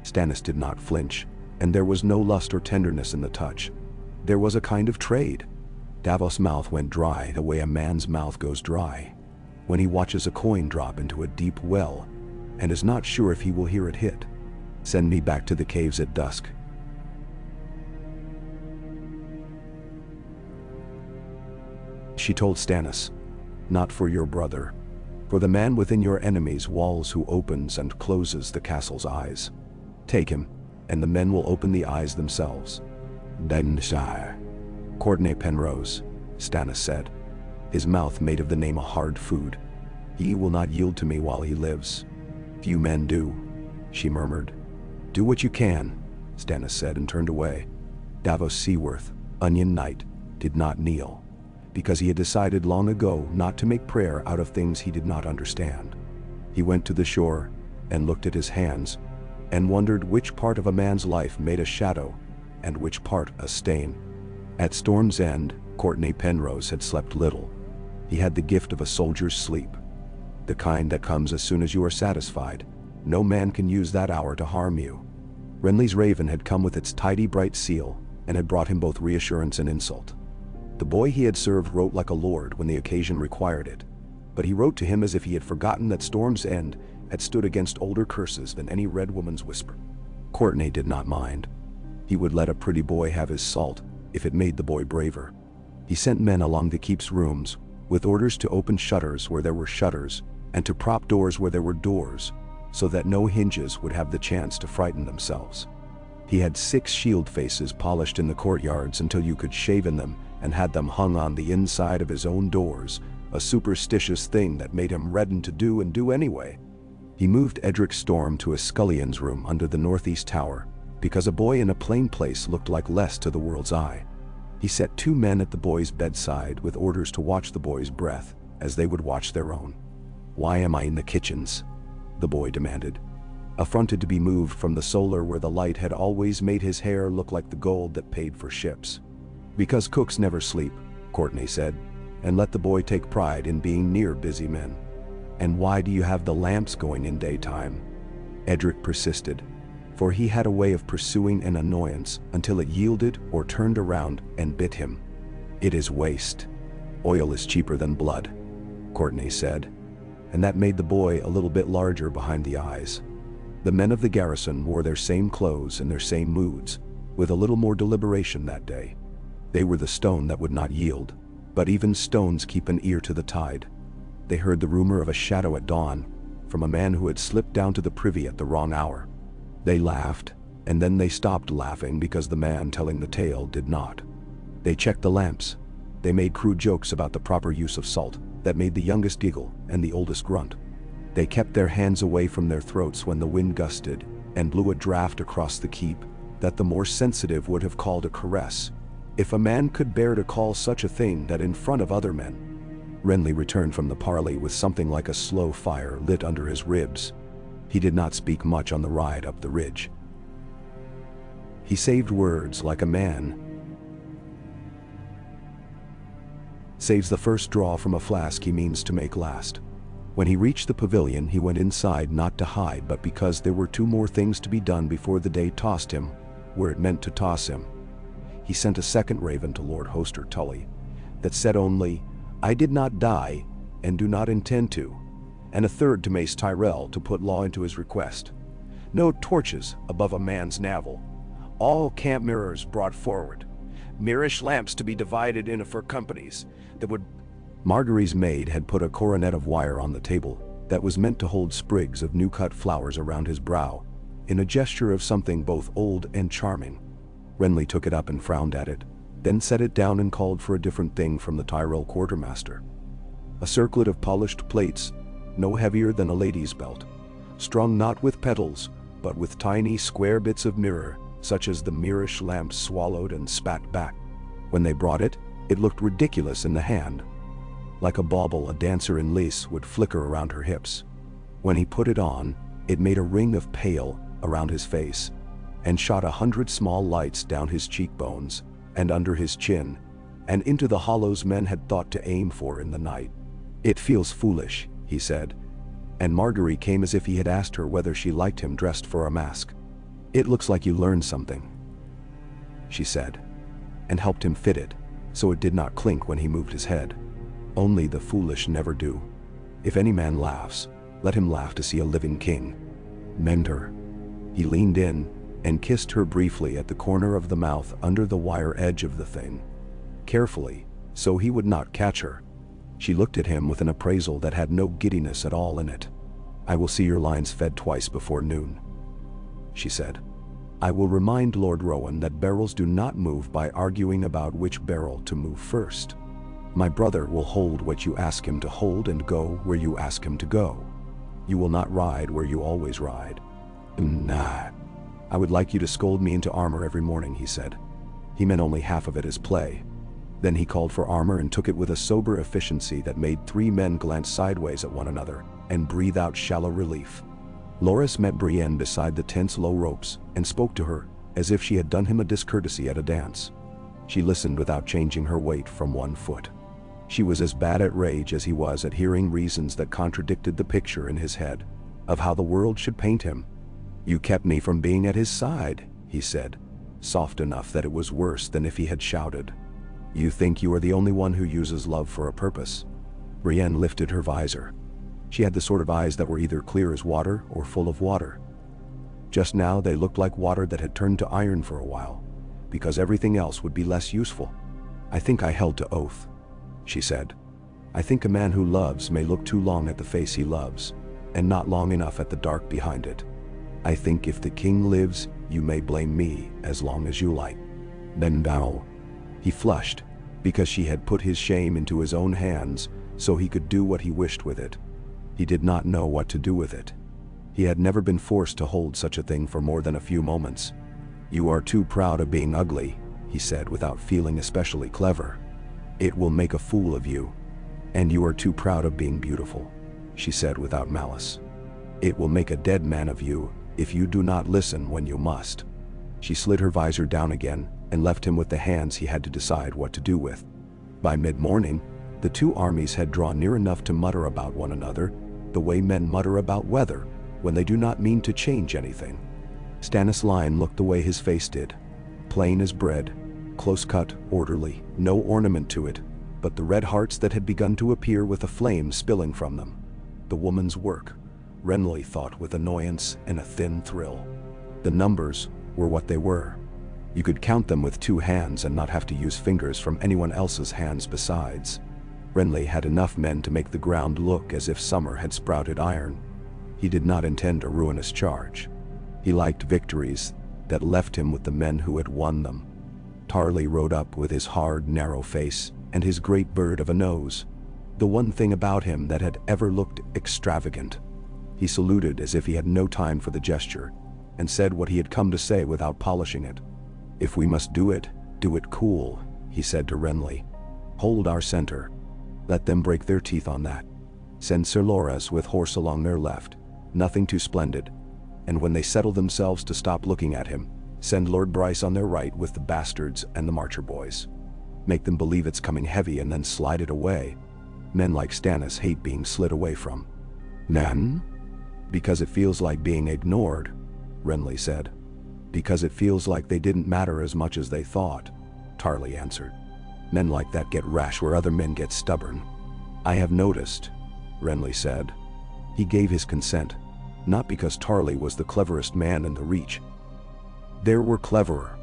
Stannis did not flinch, and there was no lust or tenderness in the touch. There was a kind of trade. Davos' mouth went dry the way a man's mouth goes dry when he watches a coin drop into a deep well and is not sure if he will hear it hit. "Send me back to the caves at dusk," she told Stannis. "Not for your brother. For the man within your enemy's walls who opens and closes the castle's eyes. Take him, and the men will open the eyes themselves." "Dainshire. Courtenay Penrose," Stannis said, his mouth made of the name a hard food. "He will not yield to me while he lives." "Few men do," she murmured. "Do what you can," Stannis said and turned away. Davos Seaworth, Onion Knight, did not kneel, because he had decided long ago not to make prayer out of things he did not understand. He went to the shore and looked at his hands and wondered which part of a man's life made a shadow and which part a stain. At Storm's End, Courtenay Penrose had slept little. He had the gift of a soldier's sleep, the kind that comes as soon as you are satisfied. No man can use that hour to harm you. Renly's raven had come with its tidy bright seal and had brought him both reassurance and insult. The boy he had served wrote like a lord when the occasion required it, but he wrote to him as if he had forgotten that Storm's End had stood against older curses than any red woman's whisper. Courtenay did not mind. He would let a pretty boy have his salt if it made the boy braver. He sent men along the keep's rooms with orders to open shutters where there were shutters and to prop doors where there were doors, so that no hinges would have the chance to frighten themselves. He had 6 shield faces polished in the courtyards until you could shave in them, and had them hung on the inside of his own doors, a superstitious thing that made him redden to do and do anyway. He moved Edric Storm to a scullion's room under the northeast tower, because a boy in a plain place looked like less to the world's eye. He set 2 men at the boy's bedside with orders to watch the boy's breath as they would watch their own. "Why am I in the kitchens?" the boy demanded, affronted to be moved from the solar where the light had always made his hair look like the gold that paid for ships. "Because cooks never sleep," Courtenay said. and let the boy take pride in being near busy men. And why do you have the lamps going in daytime? Edric persisted, for he had a way of pursuing an annoyance until it yielded or turned around and bit him. It is waste. Oil is cheaper than blood, Courtney said, and that made the boy a little bit larger behind the eyes. The men of the garrison wore their same clothes and their same moods, with a little more deliberation that day. They were the stone that would not yield, but even stones keep an ear to the tide. They heard the rumor of a shadow at dawn, from a man who had slipped down to the privy at the wrong hour. They laughed, and then they stopped laughing because the man telling the tale did not. They checked the lamps. They made crude jokes about the proper use of salt that made the youngest giggle and the oldest grunt. They kept their hands away from their throats when the wind gusted and blew a draft across the keep that the more sensitive would have called a caress, if a man could bear to call such a thing that in front of other men. Renly returned from the parley with something like a slow fire lit under his ribs. He did not speak much on the ride up the ridge. He saved words like a man saves the first draw from a flask he means to make last. When he reached the pavilion, he went inside not to hide, but because there were 2 more things to be done before the day tossed him where it meant to toss him. He sent a second raven to Lord Hoster Tully that said only, "I did not die and do not intend to," and a third to Mace Tyrell to put law into his request. No torches above a man's navel. All camp mirrors brought forward. Mirish lamps to be divided into 4 companies that would... Margaery's maid had put a coronet of wire on the table that was meant to hold sprigs of new-cut flowers around his brow, in a gesture of something both old and charming. Renly took it up and frowned at it, then set it down and called for a different thing from the Tyrell quartermaster. A circlet of polished plates, no heavier than a lady's belt, strung not with petals, but with tiny square bits of mirror, such as the Mirish lamps swallowed and spat back. When they brought it, it looked ridiculous in the hand. Like a bauble a dancer in lace would flicker around her hips. When he put it on, it made a ring of pale around his face, and shot 100 small lights down his cheekbones, and under his chin, and into the hollows men had thought to aim for in the night. "It feels foolish," he said, and Margaery came as if he had asked her whether she liked him dressed for a mask. "It looks like you learned something," she said, and helped him fit it, so it did not clink when he moved his head. Only the foolish never do. If any man laughs, let him laugh to see a living king. Mend her. He leaned in and kissed her briefly at the corner of the mouth under the wire edge of the thing, carefully, so he would not catch her. She looked at him with an appraisal that had no giddiness at all in it. "I will see your lines fed twice before noon," she said. "I will remind Lord Rowan that barrels do not move by arguing about which barrel to move first. My brother will hold what you ask him to hold and go where you ask him to go. You will not ride where you always ride." "Nah. I would like you to scold me into armor every morning," he said. He meant only half of it as play. Then he called for armor and took it with a sober efficiency that made 3 men glance sideways at one another and breathe out shallow relief. Loras met Brienne beside the tent's low ropes and spoke to her as if she had done him a discourtesy at a dance. She listened without changing her weight from 1 foot. She was as bad at rage as he was at hearing reasons that contradicted the picture in his head of how the world should paint him. "You kept me from being at his side," he said, soft enough that it was worse than if he had shouted. "You think you are the only one who uses love for a purpose." Brienne lifted her visor. She had the sort of eyes that were either clear as water or full of water. Just now they looked like water that had turned to iron for a while, because everything else would be less useful. "I think I held to oath," she said. "I think a man who loves may look too long at the face he loves, and not long enough at the dark behind it. I think if the king lives, you may blame me as long as you like." Then now, he flushed, because she had put his shame into his own hands so he could do what he wished with it. He did not know what to do with it. He had never been forced to hold such a thing for more than a few moments. "You are too proud of being ugly," he said without feeling especially clever. "It will make a fool of you. And you are too proud of being beautiful," she said without malice. "It will make a dead man of you if you do not listen when you must." She slid her visor down again and left him with the hands he had to decide what to do with. By mid-morning, The two armies had drawn near enough to mutter about one another, the way men mutter about weather, when they do not mean to change anything. Stannis' line looked the way his face did. Plain as bread, close-cut, orderly, no ornament to it, but the red hearts that had begun to appear with a flame spilling from them. The woman's work, Renly thought with annoyance and a thin thrill. The numbers were what they were. You could count them with two hands and not have to use fingers from anyone else's hands besides. Renly had enough men to make the ground look as if summer had sprouted iron. He did not intend a ruinous charge. He liked victories that left him with the men who had won them. Tarly rode up with his hard, narrow face and his great bird of a nose, the one thing about him that had ever looked extravagant. He saluted as if he had no time for the gesture, and said what he had come to say without polishing it. "If we must do it cool," he said to Renly. "Hold our center. Let them break their teeth on that. Send Sir Loras with horse along their left, nothing too splendid. And when they settle themselves to stop looking at him, send Lord Bryce on their right with the bastards and the Marcher boys. Make them believe it's coming heavy and then slide it away. Men like Stannis hate being slid away from." "Men?" "Because it feels like being ignored," Renly said. "Because it feels like they didn't matter as much as they thought," Tarly answered. "Men like that get rash where other men get stubborn." "I have noticed," Renly said. He gave his consent, not because Tarly was the cleverest man in the Reach. There were cleverer,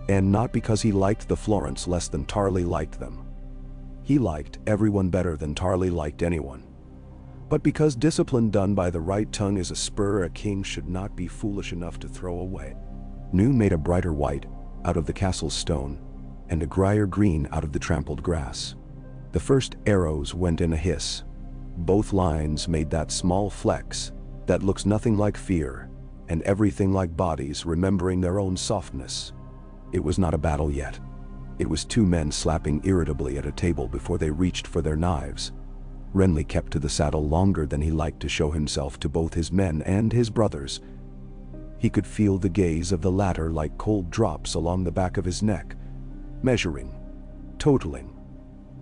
and not because he liked the Florents less than Tarly liked them. He liked everyone better than Tarly liked anyone. But because discipline done by the right tongue is a spur a king should not be foolish enough to throw away. Noon made a brighter white out of the castle's stone, and a grier green out of the trampled grass. The first arrows went in a hiss. Both lines made that small flex that looks nothing like fear, and everything like bodies remembering their own softness. It was not a battle yet. It was two men slapping irritably at a table before they reached for their knives. Renly kept to the saddle longer than he liked to show himself to both his men and his brothers. He could feel the gaze of the latter like cold drops along the back of his neck, measuring, totaling,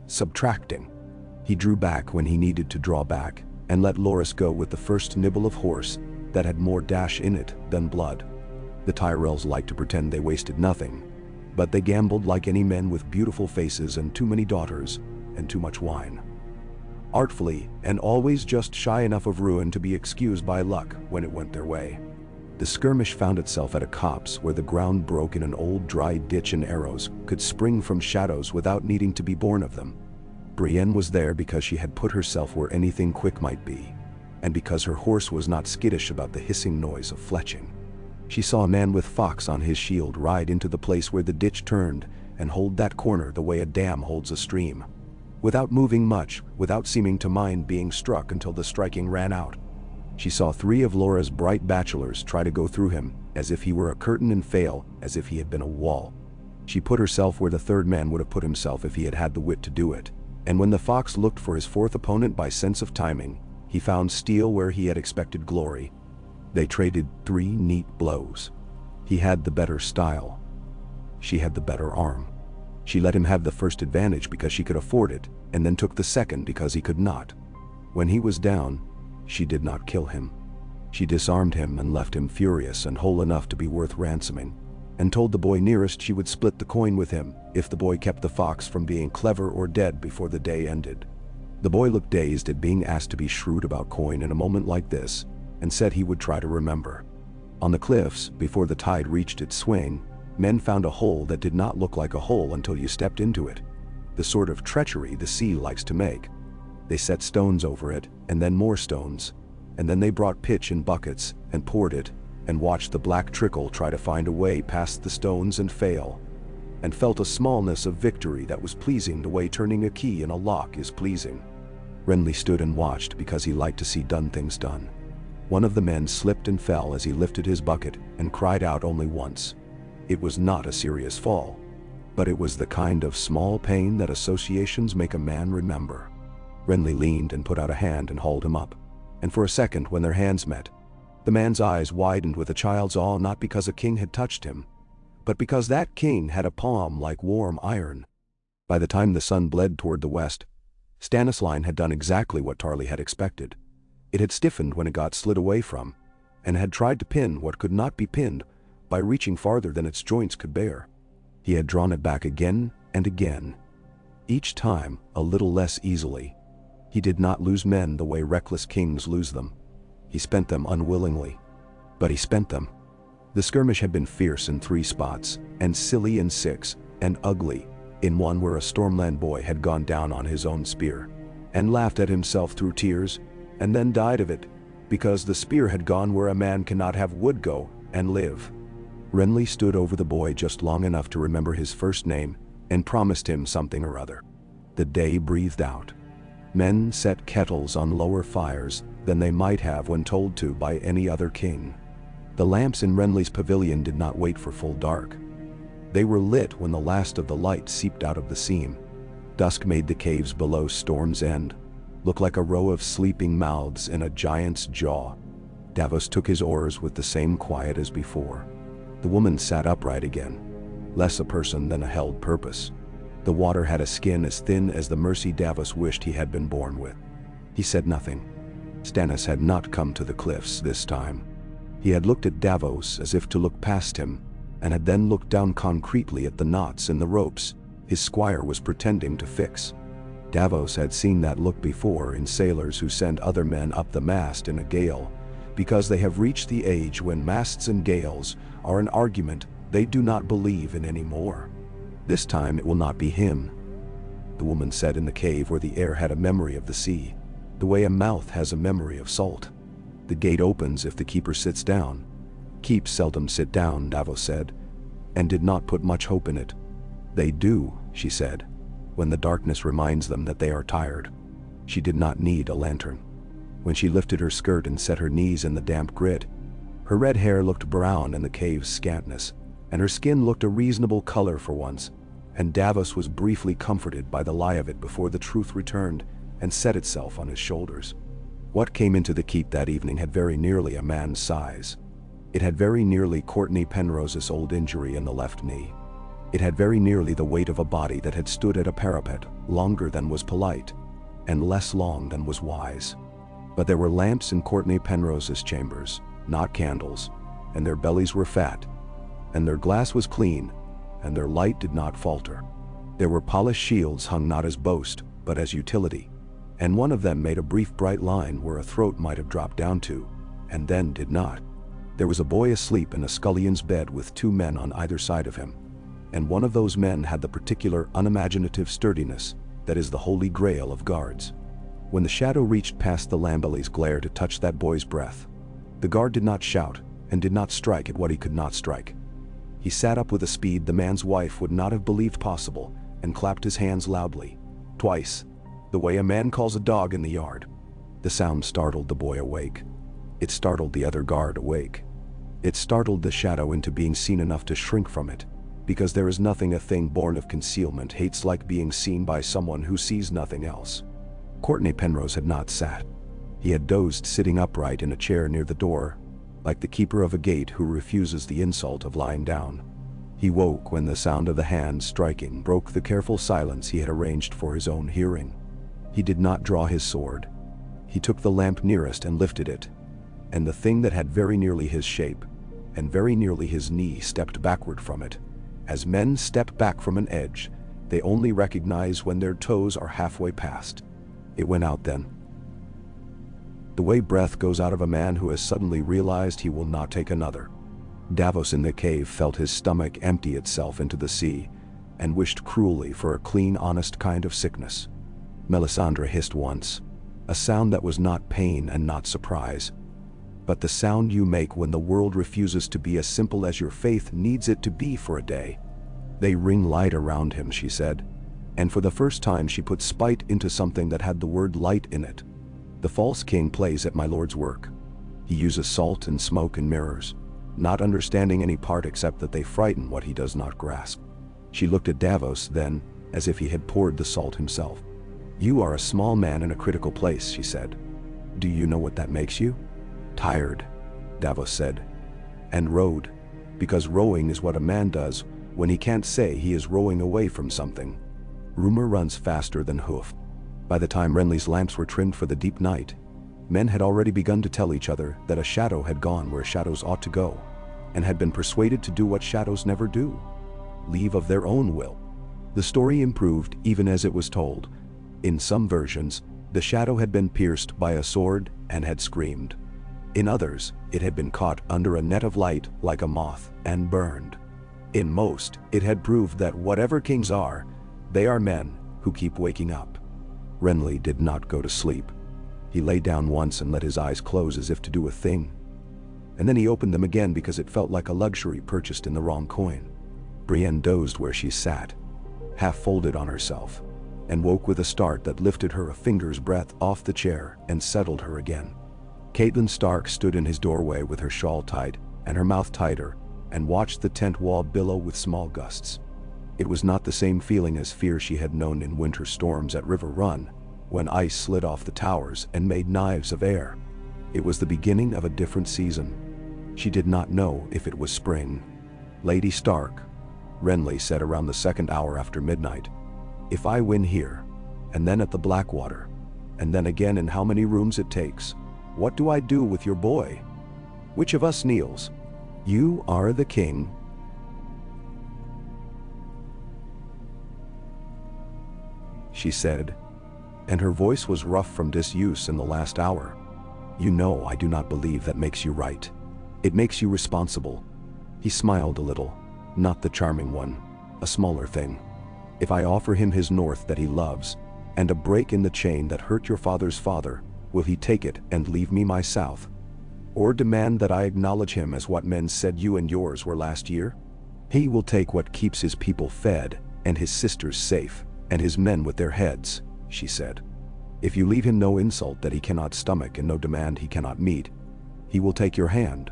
subtracting. He drew back when he needed to draw back, and let Loras go with the first nibble of horse that had more dash in it than blood. The Tyrells liked to pretend they wasted nothing, but they gambled like any men with beautiful faces and too many daughters and too much wine. Artfully, and always just shy enough of ruin to be excused by luck when it went their way. The skirmish found itself at a copse where the ground broke in an old dry ditch and arrows could spring from shadows without needing to be born of them. Brienne was there because she had put herself where anything quick might be, and because her horse was not skittish about the hissing noise of fletching. She saw a man with fox on his shield ride into the place where the ditch turned and hold that corner the way a dam holds a stream, without moving much, without seeming to mind being struck until the striking ran out. She saw three of Laura's bright bachelors try to go through him, as if he were a curtain, and fail, as if he had been a wall. She put herself where the third man would have put himself if he had had the wit to do it, and when the fox looked for his fourth opponent by sense of timing, he found steel where he had expected glory. They traded 3 neat blows. He had the better style. She had the better arm. She let him have the first advantage because she could afford it, and then took the second because he could not. When he was down, she did not kill him. She disarmed him and left him furious and whole enough to be worth ransoming, and told the boy nearest she would split the coin with him if the boy kept the fox from being clever or dead before the day ended. The boy looked dazed at being asked to be shrewd about coin in a moment like this, and said he would try to remember. On the cliffs, before the tide reached its swing, men found a hole that did not look like a hole until you stepped into it. The sort of treachery the sea likes to make. They set stones over it, and then more stones, and then they brought pitch in buckets and poured it, and watched the black trickle try to find a way past the stones and fail, and felt a smallness of victory that was pleasing the way turning a key in a lock is pleasing. Renly stood and watched because he liked to see done things done. One of the men slipped and fell as he lifted his bucket and cried out only once. It was not a serious fall, but it was the kind of small pain that associations make a man remember. Renly leaned and put out a hand and hauled him up, and for a second when their hands met, the man's eyes widened with a child's awe, not because a king had touched him, but because that king had a palm like warm iron. By the time the sun bled toward the west, Stannis' line had done exactly what Tarly had expected. It had stiffened when it got slid away from, and had tried to pin what could not be pinned by reaching farther than its joints could bear. He had drawn it back again and again, each time a little less easily. He did not lose men the way reckless kings lose them. He spent them unwillingly, but he spent them. The skirmish had been fierce in 3 spots, and silly in 6, and ugly in one where a Stormland boy had gone down on his own spear, and laughed at himself through tears, and then died of it, because the spear had gone where a man cannot have wood go and live. Renly stood over the boy just long enough to remember his first name, and promised him something or other. The day breathed out. Men set kettles on lower fires than they might have when told to by any other king. The lamps in Renly's pavilion did not wait for full dark. They were lit when the last of the light seeped out of the seam. Dusk made the caves below Storm's End look like a row of sleeping mouths in a giant's jaw. Davos took his oars with the same quiet as before. The woman sat upright again, less a person than a held purpose. The water had a skin as thin as the mercy Davos wished he had been born with. He said nothing. Stannis had not come to the cliffs this time. He had looked at Davos as if to look past him, and had then looked down concretely at the knots in the ropes his squire was pretending to fix. Davos had seen that look before in sailors who send other men up the mast in a gale, because they have reached the age when masts and gales are an argument they do not believe in anymore. This time it will not be him. The woman said in the cave where the air had a memory of the sea, the way a mouth has a memory of salt. The gate opens if the keeper sits down. Keeps seldom sit down, Davos said, and did not put much hope in it. They do, she said, when the darkness reminds them that they are tired. She did not need a lantern. When she lifted her skirt and set her knees in the damp grit, her red hair looked brown in the cave's scantness, and her skin looked a reasonable color for once, and Davos was briefly comforted by the lie of it before the truth returned and set itself on his shoulders. What came into the keep that evening had very nearly a man's size. It had very nearly Courtney Penrose's old injury in the left knee. It had very nearly the weight of a body that had stood at a parapet longer than was polite, and less long than was wise. But there were lamps in Courtney Penrose's chambers, not candles, and their bellies were fat, and their glass was clean, and their light did not falter. There were polished shields hung not as boast, but as utility, and one of them made a brief bright line where a throat might have dropped down to, and then did not. There was a boy asleep in a scullion's bed with 2 men on either side of him, and one of those men had the particular unimaginative sturdiness that is the holy grail of guards. When the shadow reached past the Lambelly's glare to touch that boy's breath, the guard did not shout and did not strike at what he could not strike. He sat up with a speed the man's wife would not have believed possible and clapped his hands loudly, twice, the way a man calls a dog in the yard. The sound startled the boy awake. It startled the other guard awake. It startled the shadow into being seen enough to shrink from it, because there is nothing a thing born of concealment hates like being seen by someone who sees nothing else. Courtney Penrose had not sat. He had dozed sitting upright in a chair near the door, like the keeper of a gate who refuses the insult of lying down. He woke when the sound of the hands striking broke the careful silence he had arranged for his own hearing. He did not draw his sword. He took the lamp nearest and lifted it, and the thing that had very nearly his shape, and very nearly his knee, stepped backward from it. As men step back from an edge, they only recognize when their toes are halfway past. It went out then. The way breath goes out of a man who has suddenly realized he will not take another. Davos in the cave felt his stomach empty itself into the sea, and wished cruelly for a clean, honest kind of sickness. Melisandre hissed once, a sound that was not pain and not surprise, but the sound you make when the world refuses to be as simple as your faith needs it to be for a day. They ring light around him, she said, and for the first time she put spite into something that had the word light in it. The false king plays at my lord's work. He uses salt and smoke and mirrors, not understanding any part except that they frighten what he does not grasp. She looked at Davos then, as if he had poured the salt himself. You are a small man in a critical place, she said. Do you know what that makes you? Tired, Davos said, and rowed, because rowing is what a man does when he can't say he is rowing away from something. Rumor runs faster than hoof. By the time Renly's lamps were trimmed for the deep night, men had already begun to tell each other that a shadow had gone where shadows ought to go, and had been persuaded to do what shadows never do: leave of their own will. The story improved even as it was told. In some versions, the shadow had been pierced by a sword and had screamed. In others, it had been caught under a net of light like a moth and burned. In most, it had proved that whatever kings are, they are men who keep waking up. Renly did not go to sleep. He lay down once and let his eyes close as if to do a thing. And then he opened them again because it felt like a luxury purchased in the wrong coin. Brienne dozed where she sat, half folded on herself, and woke with a start that lifted her a finger's breadth off the chair and settled her again. Catelyn Stark stood in his doorway with her shawl tight and her mouth tighter and watched the tent wall billow with small gusts. It was not the same feeling as fear she had known in winter storms at River Run, when ice slid off the towers and made knives of air. It was the beginning of a different season. She did not know if it was spring. "Lady Stark," Renly said around the second hour after midnight, "if I win here, and then at the Blackwater, and then again in how many rooms it takes, what do I do with your boy? Which of us kneels? You are the king." She said, and her voice was rough from disuse in the last hour. "You know I do not believe that makes you right. It makes you responsible." He smiled a little, not the charming one, a smaller thing. "If I offer him his north that he loves, and a break in the chain that hurt your father's father, will he take it and leave me my south? Or demand that I acknowledge him as what men said you and yours were last year? He will take what keeps his people fed, and his sisters safe, and his men with their heads," she said. "If you leave him no insult that he cannot stomach and no demand he cannot meet, he will take your hand.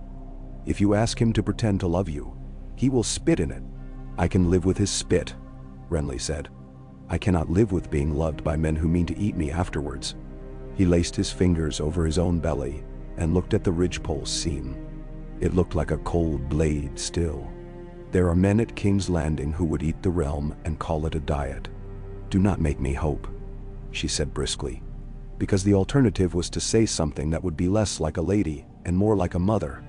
If you ask him to pretend to love you, he will spit in it." "I can live with his spit," Renly said. "I cannot live with being loved by men who mean to eat me afterwards." He laced his fingers over his own belly and looked at the ridgepole's seam. It looked like a cold blade still. "There are men at King's Landing who would eat the realm and call it a diet. Do not make me hope," she said briskly, because the alternative was to say something that would be less like a lady and more like a mother.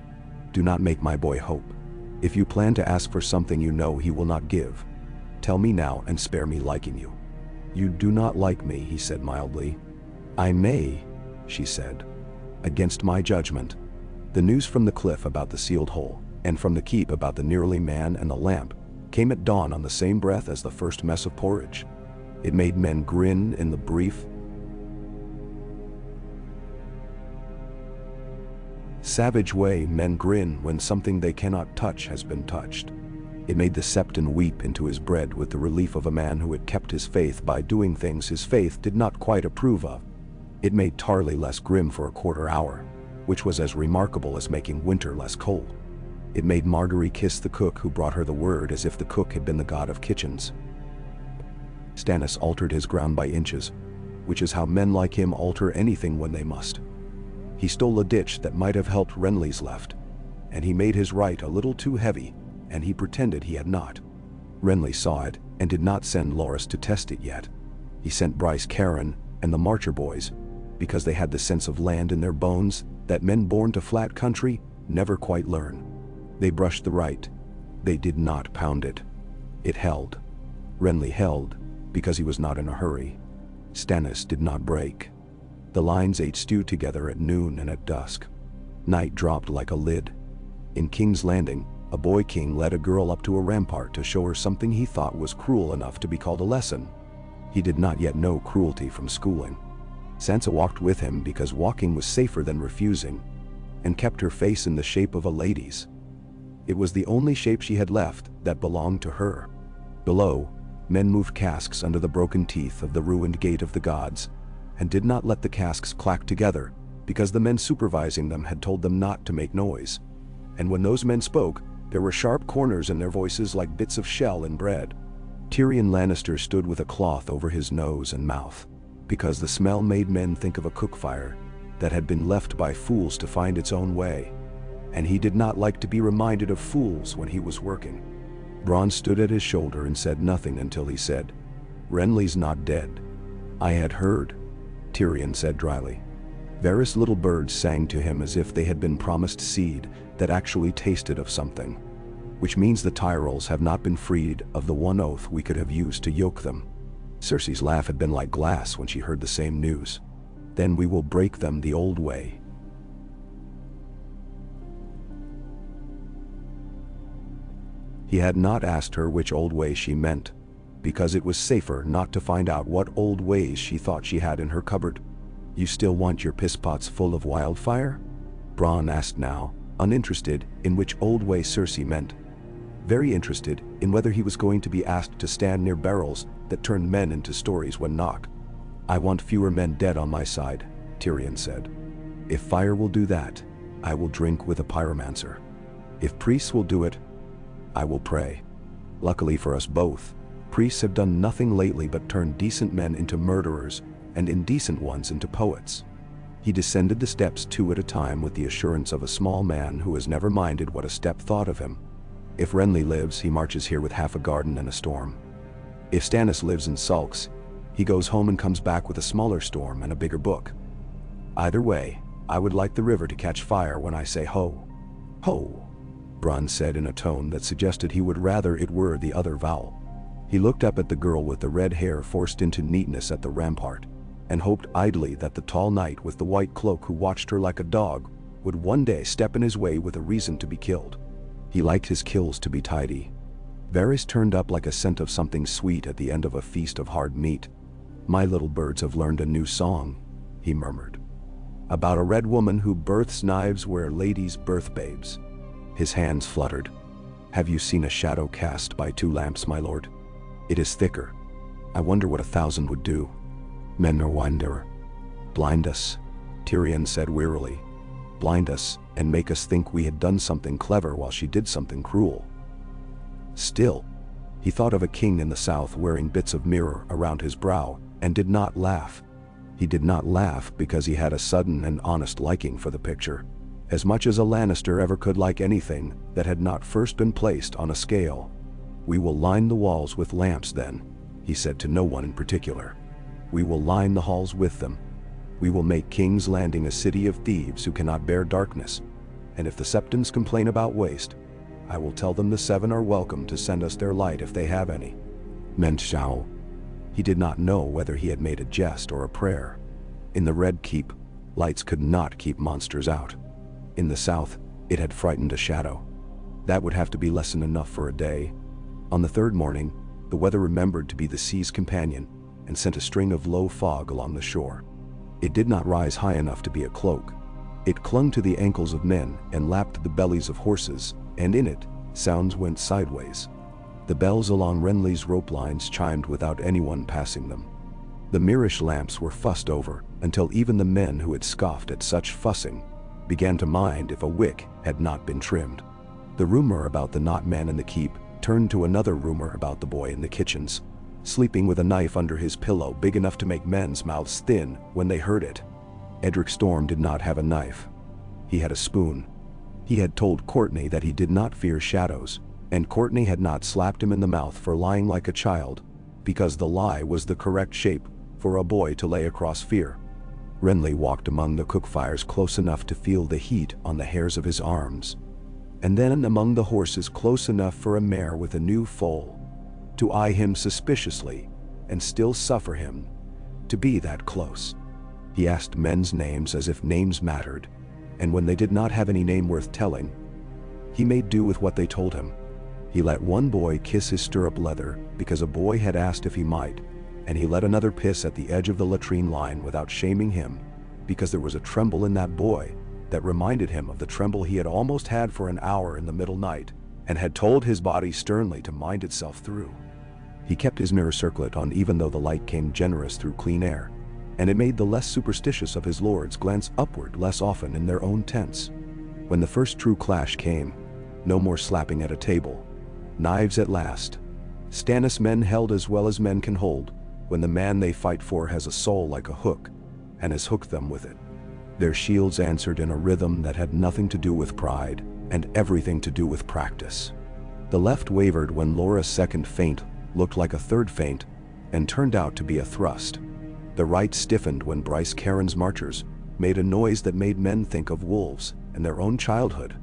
"Do not make my boy hope. If you plan to ask for something you know he will not give, tell me now and spare me liking you." "You do not like me," he said mildly. "I may," she said, "against my judgment." The news from the cliff about the sealed hole, and from the keep about the nearly man and the lamp, came at dawn on the same breath as the first mess of porridge. It made men grin in the brief, savage way men grin when something they cannot touch has been touched. It made the Septon weep into his bread with the relief of a man who had kept his faith by doing things his faith did not quite approve of. It made Tarly less grim for a quarter hour, which was as remarkable as making winter less cold. It made Marguerite kiss the cook who brought her the word as if the cook had been the god of kitchens. Stannis altered his ground by inches, which is how men like him alter anything when they must. He stole a ditch that might have helped Renly's left, and he made his right a little too heavy, and he pretended he had not. Renly saw it and did not send Loras to test it yet. He sent Bryce Caron and the Marcher boys, because they had the sense of land in their bones that men born to flat country never quite learn. They brushed the right. They did not pound it. It held. Renly held, because he was not in a hurry. Stannis did not break. The lines ate stew together at noon and at dusk. Night dropped like a lid. In King's Landing, a boy king led a girl up to a rampart to show her something he thought was cruel enough to be called a lesson. He did not yet know cruelty from schooling. Sansa walked with him because walking was safer than refusing, and kept her face in the shape of a lady's. It was the only shape she had left that belonged to her. Below, men moved casks under the broken teeth of the ruined Gate of the Gods, and did not let the casks clack together, because the men supervising them had told them not to make noise. And when those men spoke, there were sharp corners in their voices like bits of shell in bread. Tyrion Lannister stood with a cloth over his nose and mouth, because the smell made men think of a cook fire that had been left by fools to find its own way, and he did not like to be reminded of fools when he was working. Bronn stood at his shoulder and said nothing until he said, "Renly's not dead." "I had heard," Tyrion said dryly. Varys' little birds sang to him as if they had been promised seed that actually tasted of something. Which means the Tyrells have not been freed of the one oath we could have used to yoke them. Cersei's laugh had been like glass when she heard the same news. Then we will break them the old way. He had not asked her which old way she meant, because it was safer not to find out what old ways she thought she had in her cupboard. You still want your piss pots full of wildfire? Bronn asked now, uninterested in which old way Cersei meant. Very interested in whether he was going to be asked to stand near barrels that turned men into stories when knocked. I want fewer men dead on my side, Tyrion said. If fire will do that, I will drink with a pyromancer. If priests will do it, I will pray. Luckily for us both, priests have done nothing lately but turn decent men into murderers and indecent ones into poets. He descended the steps 2 at a time with the assurance of a small man who has never minded what a step thought of him. If Renly lives, he marches here with half a garden and a storm. If Stannis lives and sulks, he goes home and comes back with a smaller storm and a bigger book. Either way, I would like the river to catch fire when I say ho. Ho, Bronn said in a tone that suggested he would rather it were the other vowel. He looked up at the girl with the red hair forced into neatness at the rampart, and hoped idly that the tall knight with the white cloak who watched her like a dog would one day step in his way with a reason to be killed. He liked his kills to be tidy. Varys turned up like a scent of something sweet at the end of a feast of hard meat. My little birds have learned a new song, he murmured. About a red woman who births knives where ladies birth babes. His hands fluttered. Have you seen a shadow cast by 2 lamps, my lord? It is thicker. I wonder what 1,000 would do. Men are winder. Blind us, Tyrion said wearily. Blind us and make us think we had done something clever while she did something cruel. Still, he thought of a king in the south wearing bits of mirror around his brow and did not laugh. He did not laugh because he had a sudden and honest liking for the picture, as much as a Lannister ever could like anything that had not first been placed on a scale. We will line the walls with lamps then, he said to no one in particular. We will line the halls with them. We will make King's Landing a city of thieves who cannot bear darkness, and if the Septons complain about waste, I will tell them the 7 are welcome to send us their light if they have any. Meant shall. He did not know whether he had made a jest or a prayer. In the Red Keep, lights could not keep monsters out. In the south, it had frightened a shadow. That would have to be lesson enough for a day. On the 3rd morning, the weather remembered to be the sea's companion and sent a string of low fog along the shore. It did not rise high enough to be a cloak. It clung to the ankles of men and lapped the bellies of horses, and in it, sounds went sideways. The bells along Renly's rope lines chimed without anyone passing them. The Mirish lamps were fussed over until even the men who had scoffed at such fussing began to mind if a wick had not been trimmed. The rumor about the knot man in the keep turned to another rumor about the boy in the kitchens, sleeping with a knife under his pillow big enough to make men's mouths thin when they heard it. Edric Storm did not have a knife. He had a spoon. He had told Courtney that he did not fear shadows, and Courtney had not slapped him in the mouth for lying like a child, because the lie was the correct shape for a boy to lay across fear. Renly walked among the cook fires close enough to feel the heat on the hairs of his arms, and then among the horses close enough for a mare with a new foal to eye him suspiciously and still suffer him to be that close. He asked men's names as if names mattered, and when they did not have any name worth telling, he made do with what they told him. He let one boy kiss his stirrup leather because a boy had asked if he might, and he let another piss at the edge of the latrine line without shaming him because there was a tremble in that boy that reminded him of the tremble he had almost had for an hour in the middle night and had told his body sternly to mind itself through. He kept his mirror circlet on even though the light came generous through clean air, and it made the less superstitious of his lords glance upward less often in their own tents. When the first true clash came, no more slapping at a table. Knives at last. Stannis men held as well as men can hold when the man they fight for has a soul like a hook and has hooked them with it. Their shields answered in a rhythm that had nothing to do with pride and everything to do with practice. The left wavered when Laura's second feint looked like a third feint and turned out to be a thrust. The right stiffened when Bryce Caron's marchers made a noise that made men think of wolves and their own childhood,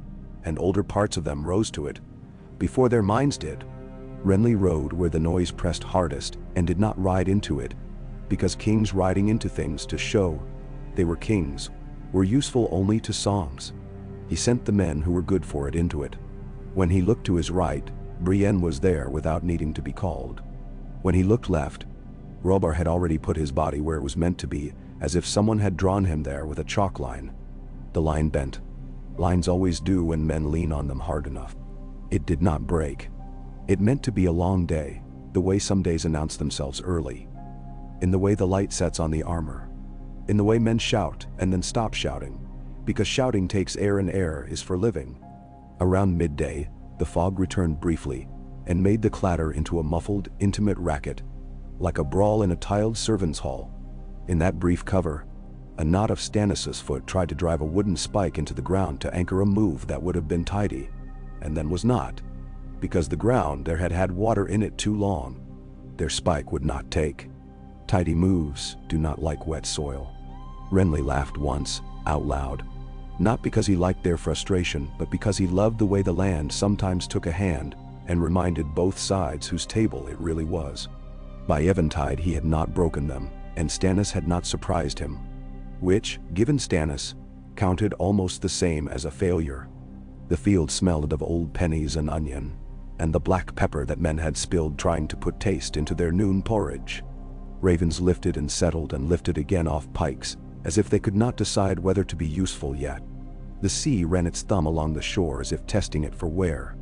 and older parts of them rose to it before their minds did. Renly rode where the noise pressed hardest and did not ride into it, because kings riding into things to show they were kings were useful only to songs. He sent the men who were good for it into it. When he looked to his right, Brienne was there without needing to be called. When he looked left, Robert had already put his body where it was meant to be, as if someone had drawn him there with a chalk line. The line bent. Lines always do when men lean on them hard enough. It did not break. It meant to be a long day, the way some days announce themselves early. In the way the light sets on the armor. In the way men shout and then stop shouting, because shouting takes air and air is for living. Around midday, the fog returned briefly and made the clatter into a muffled, intimate racket, like a brawl in a tiled servants' hall. In that brief cover, a knot of Stannis' foot tried to drive a wooden spike into the ground to anchor a move that would have been tidy, and then was not, because the ground there had had water in it too long. Their spike would not take. Tidy moves do not like wet soil. Renly laughed once, out loud, not because he liked their frustration, but because he loved the way the land sometimes took a hand and reminded both sides whose table it really was. By eventide he had not broken them, and Stannis had not surprised him, which, given Stannis, counted almost the same as a failure. The field smelled of old pennies and onion, and the black pepper that men had spilled trying to put taste into their noon porridge. Ravens lifted and settled and lifted again off pikes, as if they could not decide whether to be useful yet. The sea ran its thumb along the shore as if testing it for wear.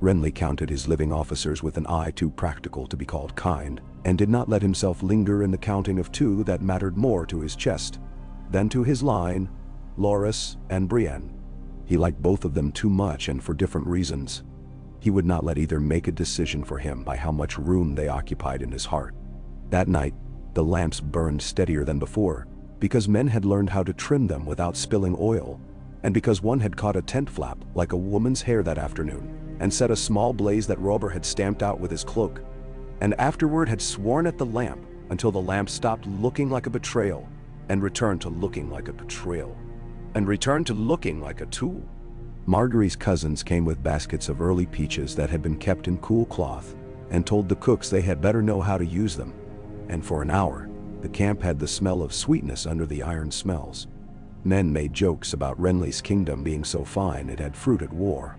Renly counted his living officers with an eye too practical to be called kind, and did not let himself linger in the counting of two that mattered more to his chest than to his line, Loras and Brienne. He liked both of them too much and for different reasons. He would not let either make a decision for him by how much room they occupied in his heart. That night, the lamps burned steadier than before, because men had learned how to trim them without spilling oil, and because one had caught a tent flap like a woman's hair that afternoon, and set a small blaze that Robert had stamped out with his cloak, and afterward had sworn at the lamp until the lamp stopped looking like a betrayal, and returned to looking like a betrayal, and returned to looking like a tool. Margaery's cousins came with baskets of early peaches that had been kept in cool cloth, and told the cooks they had better know how to use them, and for an hour, the camp had the smell of sweetness under the iron smells. Men made jokes about Renly's kingdom being so fine it had fruit at war.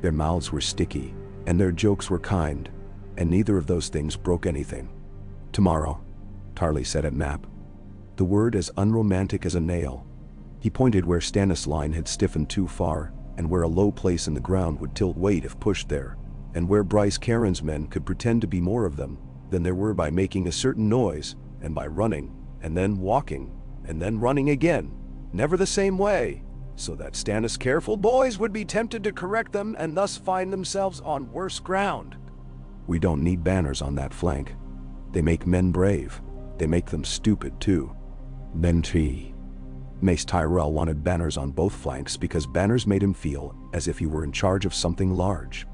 Their mouths were sticky, and their jokes were kind, and neither of those things broke anything. Tomorrow, Tarly said at Map. The word as unromantic as a nail. He pointed where Stannis' line had stiffened too far, and where a low place in the ground would tilt weight if pushed there, and where Bryce Caron's men could pretend to be more of them than there were by making a certain noise, and by running, and then walking, and then running again, never the same way, so that Stannis' careful boys would be tempted to correct them and thus find themselves on worse ground. We don't need banners on that flank. They make men brave. They make them stupid too. Mace Tyrell wanted banners on both flanks because banners made him feel as if he were in charge of something large.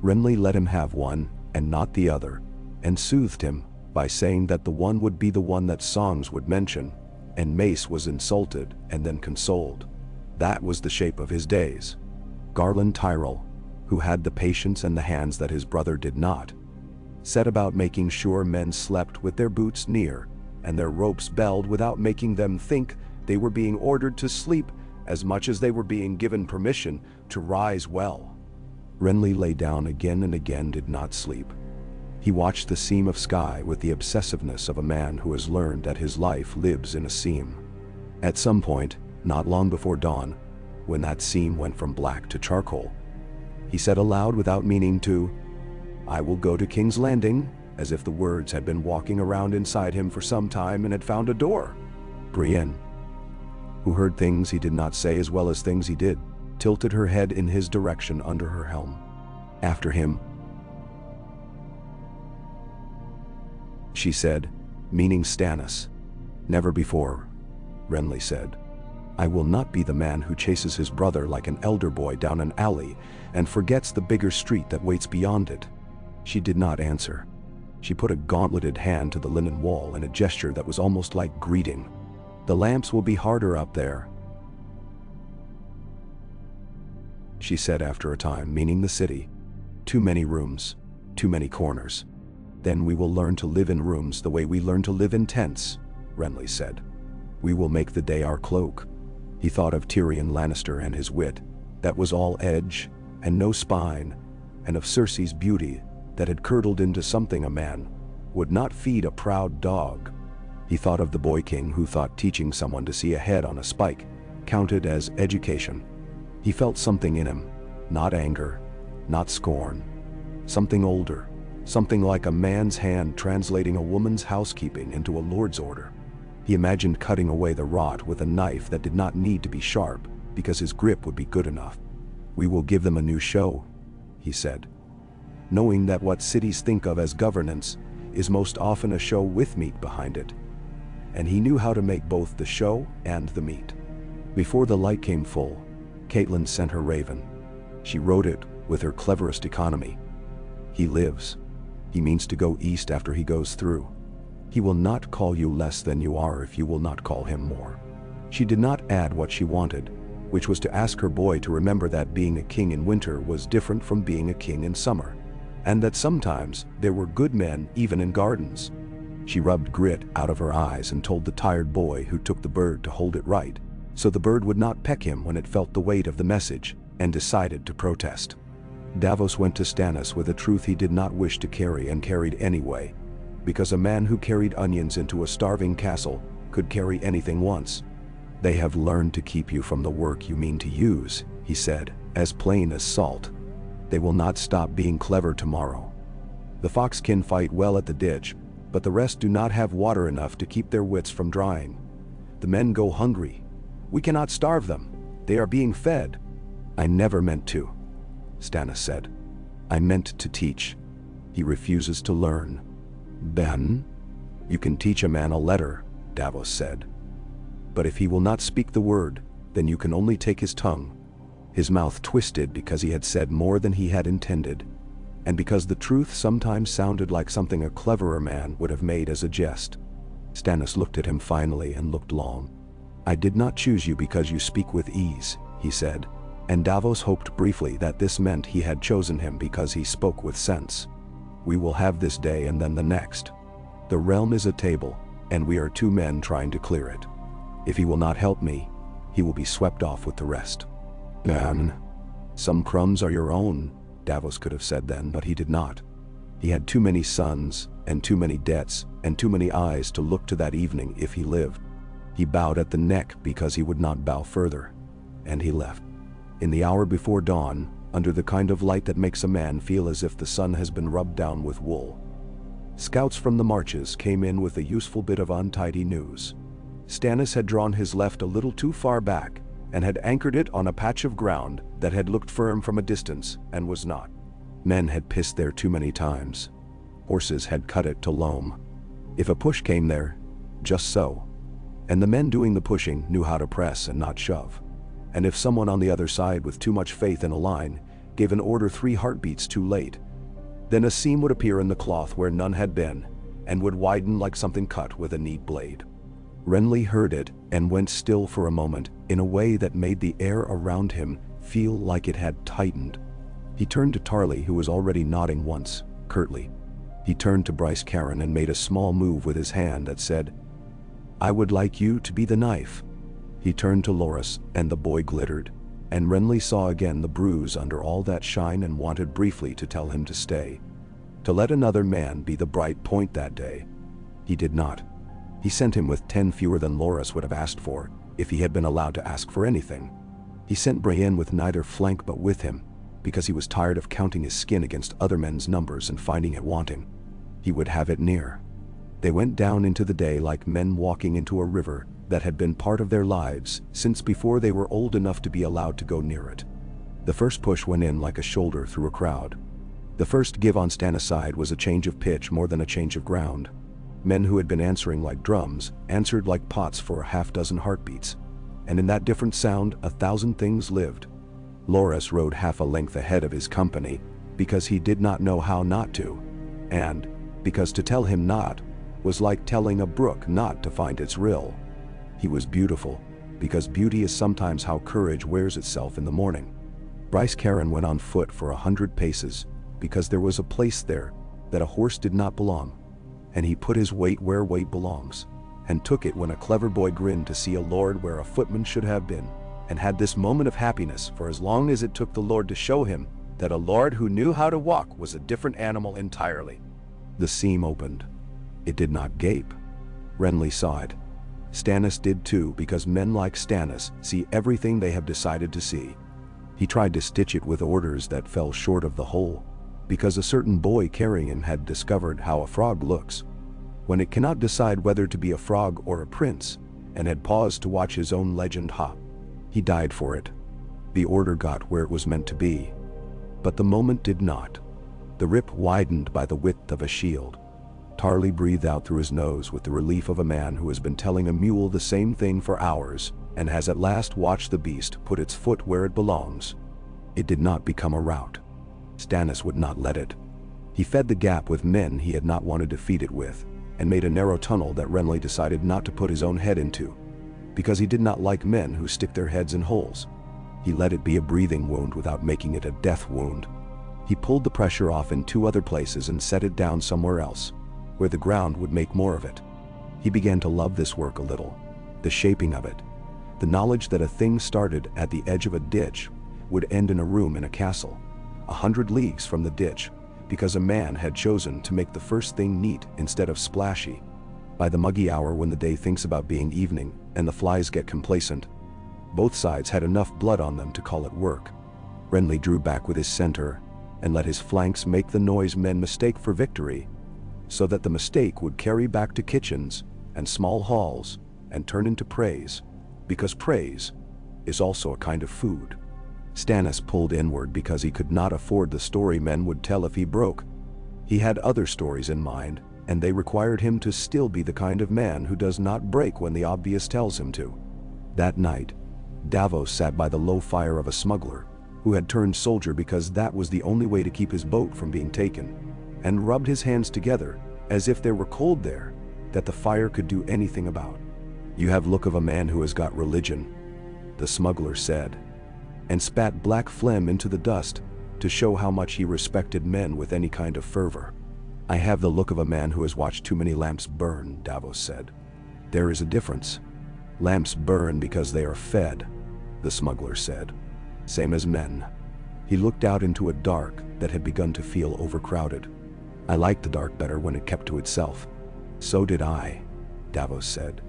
Renly let him have one and not the other, and soothed him by saying that the one would be the one that songs would mention, and Mace was insulted and then consoled. That was the shape of his days. Garland Tyrell, who had the patience and the hands that his brother did not, set about making sure men slept with their boots near and their ropes belled without making them think they were being ordered to sleep as much as they were being given permission to rise well. Renly lay down again and again, did not sleep. He watched the seam of sky with the obsessiveness of a man who has learned that his life lives in a seam. At some point, not long before dawn, when that seam went from black to charcoal, he said aloud without meaning to, "I will go to King's Landing," as if the words had been walking around inside him for some time and had found a door. Brienne, who heard things he did not say as well as things he did, tilted her head in his direction under her helm. After him, she said, meaning Stannis. Never before, Renly said. I will not be the man who chases his brother like an elder boy down an alley and forgets the bigger street that waits beyond it. She did not answer. She put a gauntleted hand to the linen wall in a gesture that was almost like greeting. "The lamps will be harder up there," she said after a time, meaning the city. "Too many rooms, too many corners. Then we will learn to live in rooms the way we learn to live in tents," Renly said. "We will make the day our cloak." He thought of Tyrion Lannister and his wit, that was all edge and no spine, and of Cersei's beauty that had curdled into something a man would not feed a proud dog. He thought of the boy king who thought teaching someone to see ahead on a spike counted as education. He felt something in him, not anger, not scorn, something older, something like a man's hand translating a woman's housekeeping into a lord's order. He imagined cutting away the rot with a knife that did not need to be sharp because his grip would be good enough. "We will give them a new show," he said, knowing that what cities think of as governance is most often a show with meat behind it. And he knew how to make both the show and the meat. Before the light came full, Catelyn sent her raven. She wrote it with her cleverest economy. "He lives. He means to go east after he goes through. He will not call you less than you are if you will not call him more." She did not add what she wanted, which was to ask her boy to remember that being a king in winter was different from being a king in summer, and that sometimes there were good men even in gardens. She rubbed grit out of her eyes and told the tired boy who took the bird to hold it right, so the bird would not peck him when it felt the weight of the message and decided to protest. Davos went to Stannis with a truth he did not wish to carry and carried anyway, because a man who carried onions into a starving castle could carry anything once. "They have learned to keep you from the work you mean to use," he said, as plain as salt. "They will not stop being clever tomorrow. The foxkin fight well at the ditch, but the rest do not have water enough to keep their wits from drying. The men go hungry. We cannot starve them. They are being fed." "I never meant to," Stannis said. "I meant to teach. He refuses to learn." "Ben, you can teach a man a letter," Davos said. "But if he will not speak the word, then you can only take his tongue." His mouth twisted because he had said more than he had intended, and because the truth sometimes sounded like something a cleverer man would have made as a jest. Stannis looked at him finally and looked long. "I did not choose you because you speak with ease," he said, and Davos hoped briefly that this meant he had chosen him because he spoke with sense. "We will have this day and then the next. The realm is a table, and we are two men trying to clear it. If he will not help me, he will be swept off with the rest." "Ben, some crumbs are your own," Davos could have said then, but he did not. He had too many sons, and too many debts, and too many eyes to look to that evening if he lived. He bowed at the neck because he would not bow further, and he left. In the hour before dawn, under the kind of light that makes a man feel as if the sun has been rubbed down with wool, scouts from the marches came in with a useful bit of untidy news. Stannis had drawn his left a little too far back and had anchored it on a patch of ground that had looked firm from a distance and was not. Men had pissed there too many times. Horses had cut it to loam. If a push came there, just so. And the men doing the pushing knew how to press and not shove. And if someone on the other side with too much faith in a line gave an order 3 heartbeats too late, then a seam would appear in the cloth where none had been and would widen like something cut with a neat blade. Renly heard it and went still for a moment in a way that made the air around him feel like it had tightened. He turned to Tarly, who was already nodding once, curtly. He turned to Bryce Caron and made a small move with his hand that said, "I would like you to be the knife." He turned to Loras, and the boy glittered, and Renly saw again the bruise under all that shine and wanted briefly to tell him to stay, to let another man be the bright point that day. He did not. He sent him with 10 fewer than Loras would have asked for, if he had been allowed to ask for anything. He sent Brienne with neither flank but with him, because he was tired of counting his skin against other men's numbers and finding it wanting. He would have it near. They went down into the day like men walking into a river that had been part of their lives since before they were old enough to be allowed to go near it. The first push went in like a shoulder through a crowd. The first give on Stannis' side was a change of pitch more than a change of ground. Men who had been answering like drums answered like pots for a half-dozen heartbeats, and in that different sound 1,000 things lived. Loras rode half a length ahead of his company because he did not know how not to, and, because to tell him not was like telling a brook not to find its rill. He was beautiful, because beauty is sometimes how courage wears itself in the morning. Bryce Caron went on foot for 100 paces, because there was a place there that a horse did not belong, and he put his weight where weight belongs, and took it when a clever boy grinned to see a lord where a footman should have been, and had this moment of happiness for as long as it took the lord to show him that a lord who knew how to walk was a different animal entirely. The seam opened. It did not gape. Renly saw it. Stannis did too, because men like Stannis see everything they have decided to see. He tried to stitch it with orders that fell short of the whole, because a certain boy carrying him had discovered how a frog looks when it cannot decide whether to be a frog or a prince, and had paused to watch his own legend hop. He died for it. The order got where it was meant to be. But the moment did not. The rip widened by the width of a shield. Tarly breathed out through his nose with the relief of a man who has been telling a mule the same thing for hours, and has at last watched the beast put its foot where it belongs. It did not become a rout. Stannis would not let it. He fed the gap with men he had not wanted to feed it with, and made a narrow tunnel that Renly decided not to put his own head into, because he did not like men who stick their heads in holes. He let it be a breathing wound without making it a death wound. He pulled the pressure off in 2 other places and set it down somewhere else, where the ground would make more of it. He began to love this work a little, the shaping of it, the knowledge that a thing started at the edge of a ditch would end in a room in a castle, 100 leagues from the ditch, because a man had chosen to make the first thing neat instead of splashy. By the muggy hour when the day thinks about being evening and the flies get complacent, both sides had enough blood on them to call it work. Renly drew back with his center and let his flanks make the noise men mistake for victory, so that the mistake would carry back to kitchens and small halls and turn into praise, because praise is also a kind of food. Stannis pulled inward because he could not afford the story men would tell if he broke. He had other stories in mind, and they required him to still be the kind of man who does not break when the obvious tells him to. That night, Davos sat by the low fire of a smuggler, who had turned soldier because that was the only way to keep his boat from being taken, and rubbed his hands together as if there were cold there that the fire could do anything about. "You have look of a man who has got religion," the smuggler said, and spat black phlegm into the dust to show how much he respected men with any kind of fervor. "I have the look of a man who has watched too many lamps burn," Davos said. "There is a difference. Lamps burn because they are fed," the smuggler said. "Same as men." He looked out into a dark that had begun to feel overcrowded. "I liked the dark better when it kept to itself." "So did I," Davos said,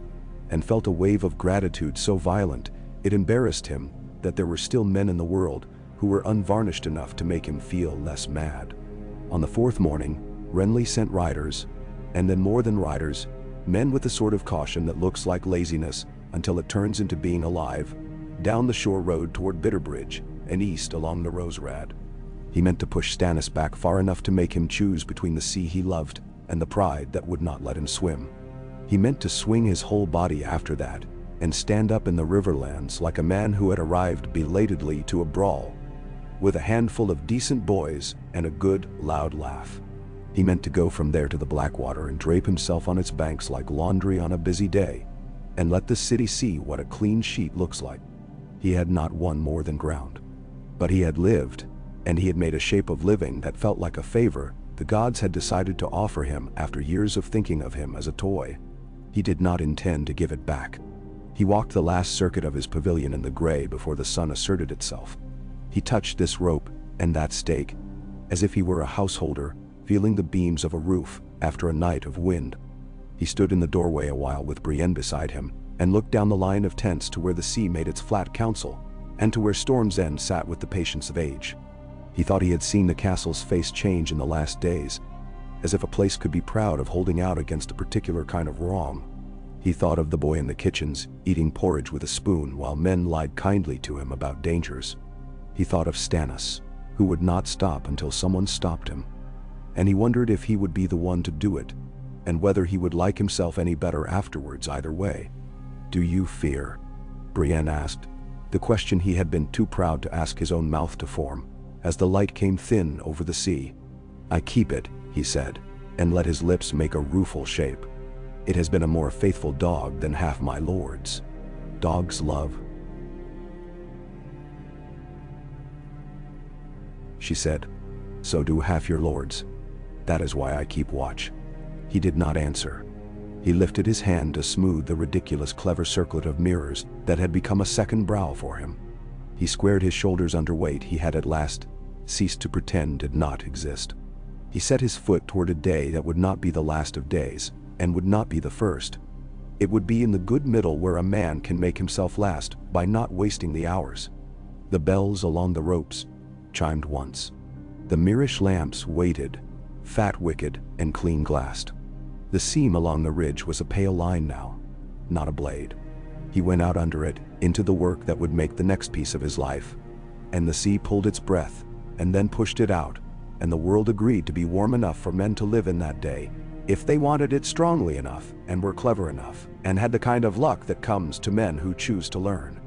and felt a wave of gratitude so violent it embarrassed him that there were still men in the world who were unvarnished enough to make him feel less mad. On the 4th morning, Renly sent riders, and then more than riders, men with the sort of caution that looks like laziness until it turns into being alive, down the shore road toward Bitterbridge and east along the Roserad. He meant to push Stannis back far enough to make him choose between the sea he loved and the pride that would not let him swim. He meant to swing his whole body after that and stand up in the Riverlands like a man who had arrived belatedly to a brawl, with a handful of decent boys and a good, loud laugh. He meant to go from there to the Blackwater and drape himself on its banks like laundry on a busy day, and let the city see what a clean sheet looks like. He had not won more than ground, but he had lived, and he had made a shape of living that felt like a favor the gods had decided to offer him after years of thinking of him as a toy. He did not intend to give it back. He walked the last circuit of his pavilion in the gray before the sun asserted itself. He touched this rope and that stake, as if he were a householder feeling the beams of a roof after a night of wind. He stood in the doorway a while with Brienne beside him, and looked down the line of tents to where the sea made its flat council, and to where Storm's End sat with the patience of age. He thought he had seen the castle's face change in the last days, as if a place could be proud of holding out against a particular kind of wrong. He thought of the boy in the kitchens, eating porridge with a spoon while men lied kindly to him about dangers. He thought of Stannis, who would not stop until someone stopped him. And he wondered if he would be the one to do it, and whether he would like himself any better afterwards either way. "Do you fear?" Brienne asked, the question he had been too proud to ask his own mouth to form, as the light came thin over the sea. "I keep it," he said, and let his lips make a rueful shape. It has been a more faithful dog than half my lords. Dogs love, she said. So do half your lords. That is why I keep watch. He did not answer. He lifted his hand to smooth the ridiculous clever circlet of mirrors that had become a second brow for him. He squared his shoulders under weight he had at last ceased to pretend did not exist. He set his foot toward a day that would not be the last of days, and would not be the first. It would be in the good middle where a man can make himself last by not wasting the hours. The bells along the ropes chimed once. The Mirish lamps waited, fat-wicked and clean-glassed. The seam along the ridge was a pale line now, not a blade. He went out under it, into the work that would make the next piece of his life. And the sea pulled its breath, and then pushed it out, and the world agreed to be warm enough for men to live in that day, if they wanted it strongly enough, and were clever enough, and had the kind of luck that comes to men who choose to learn.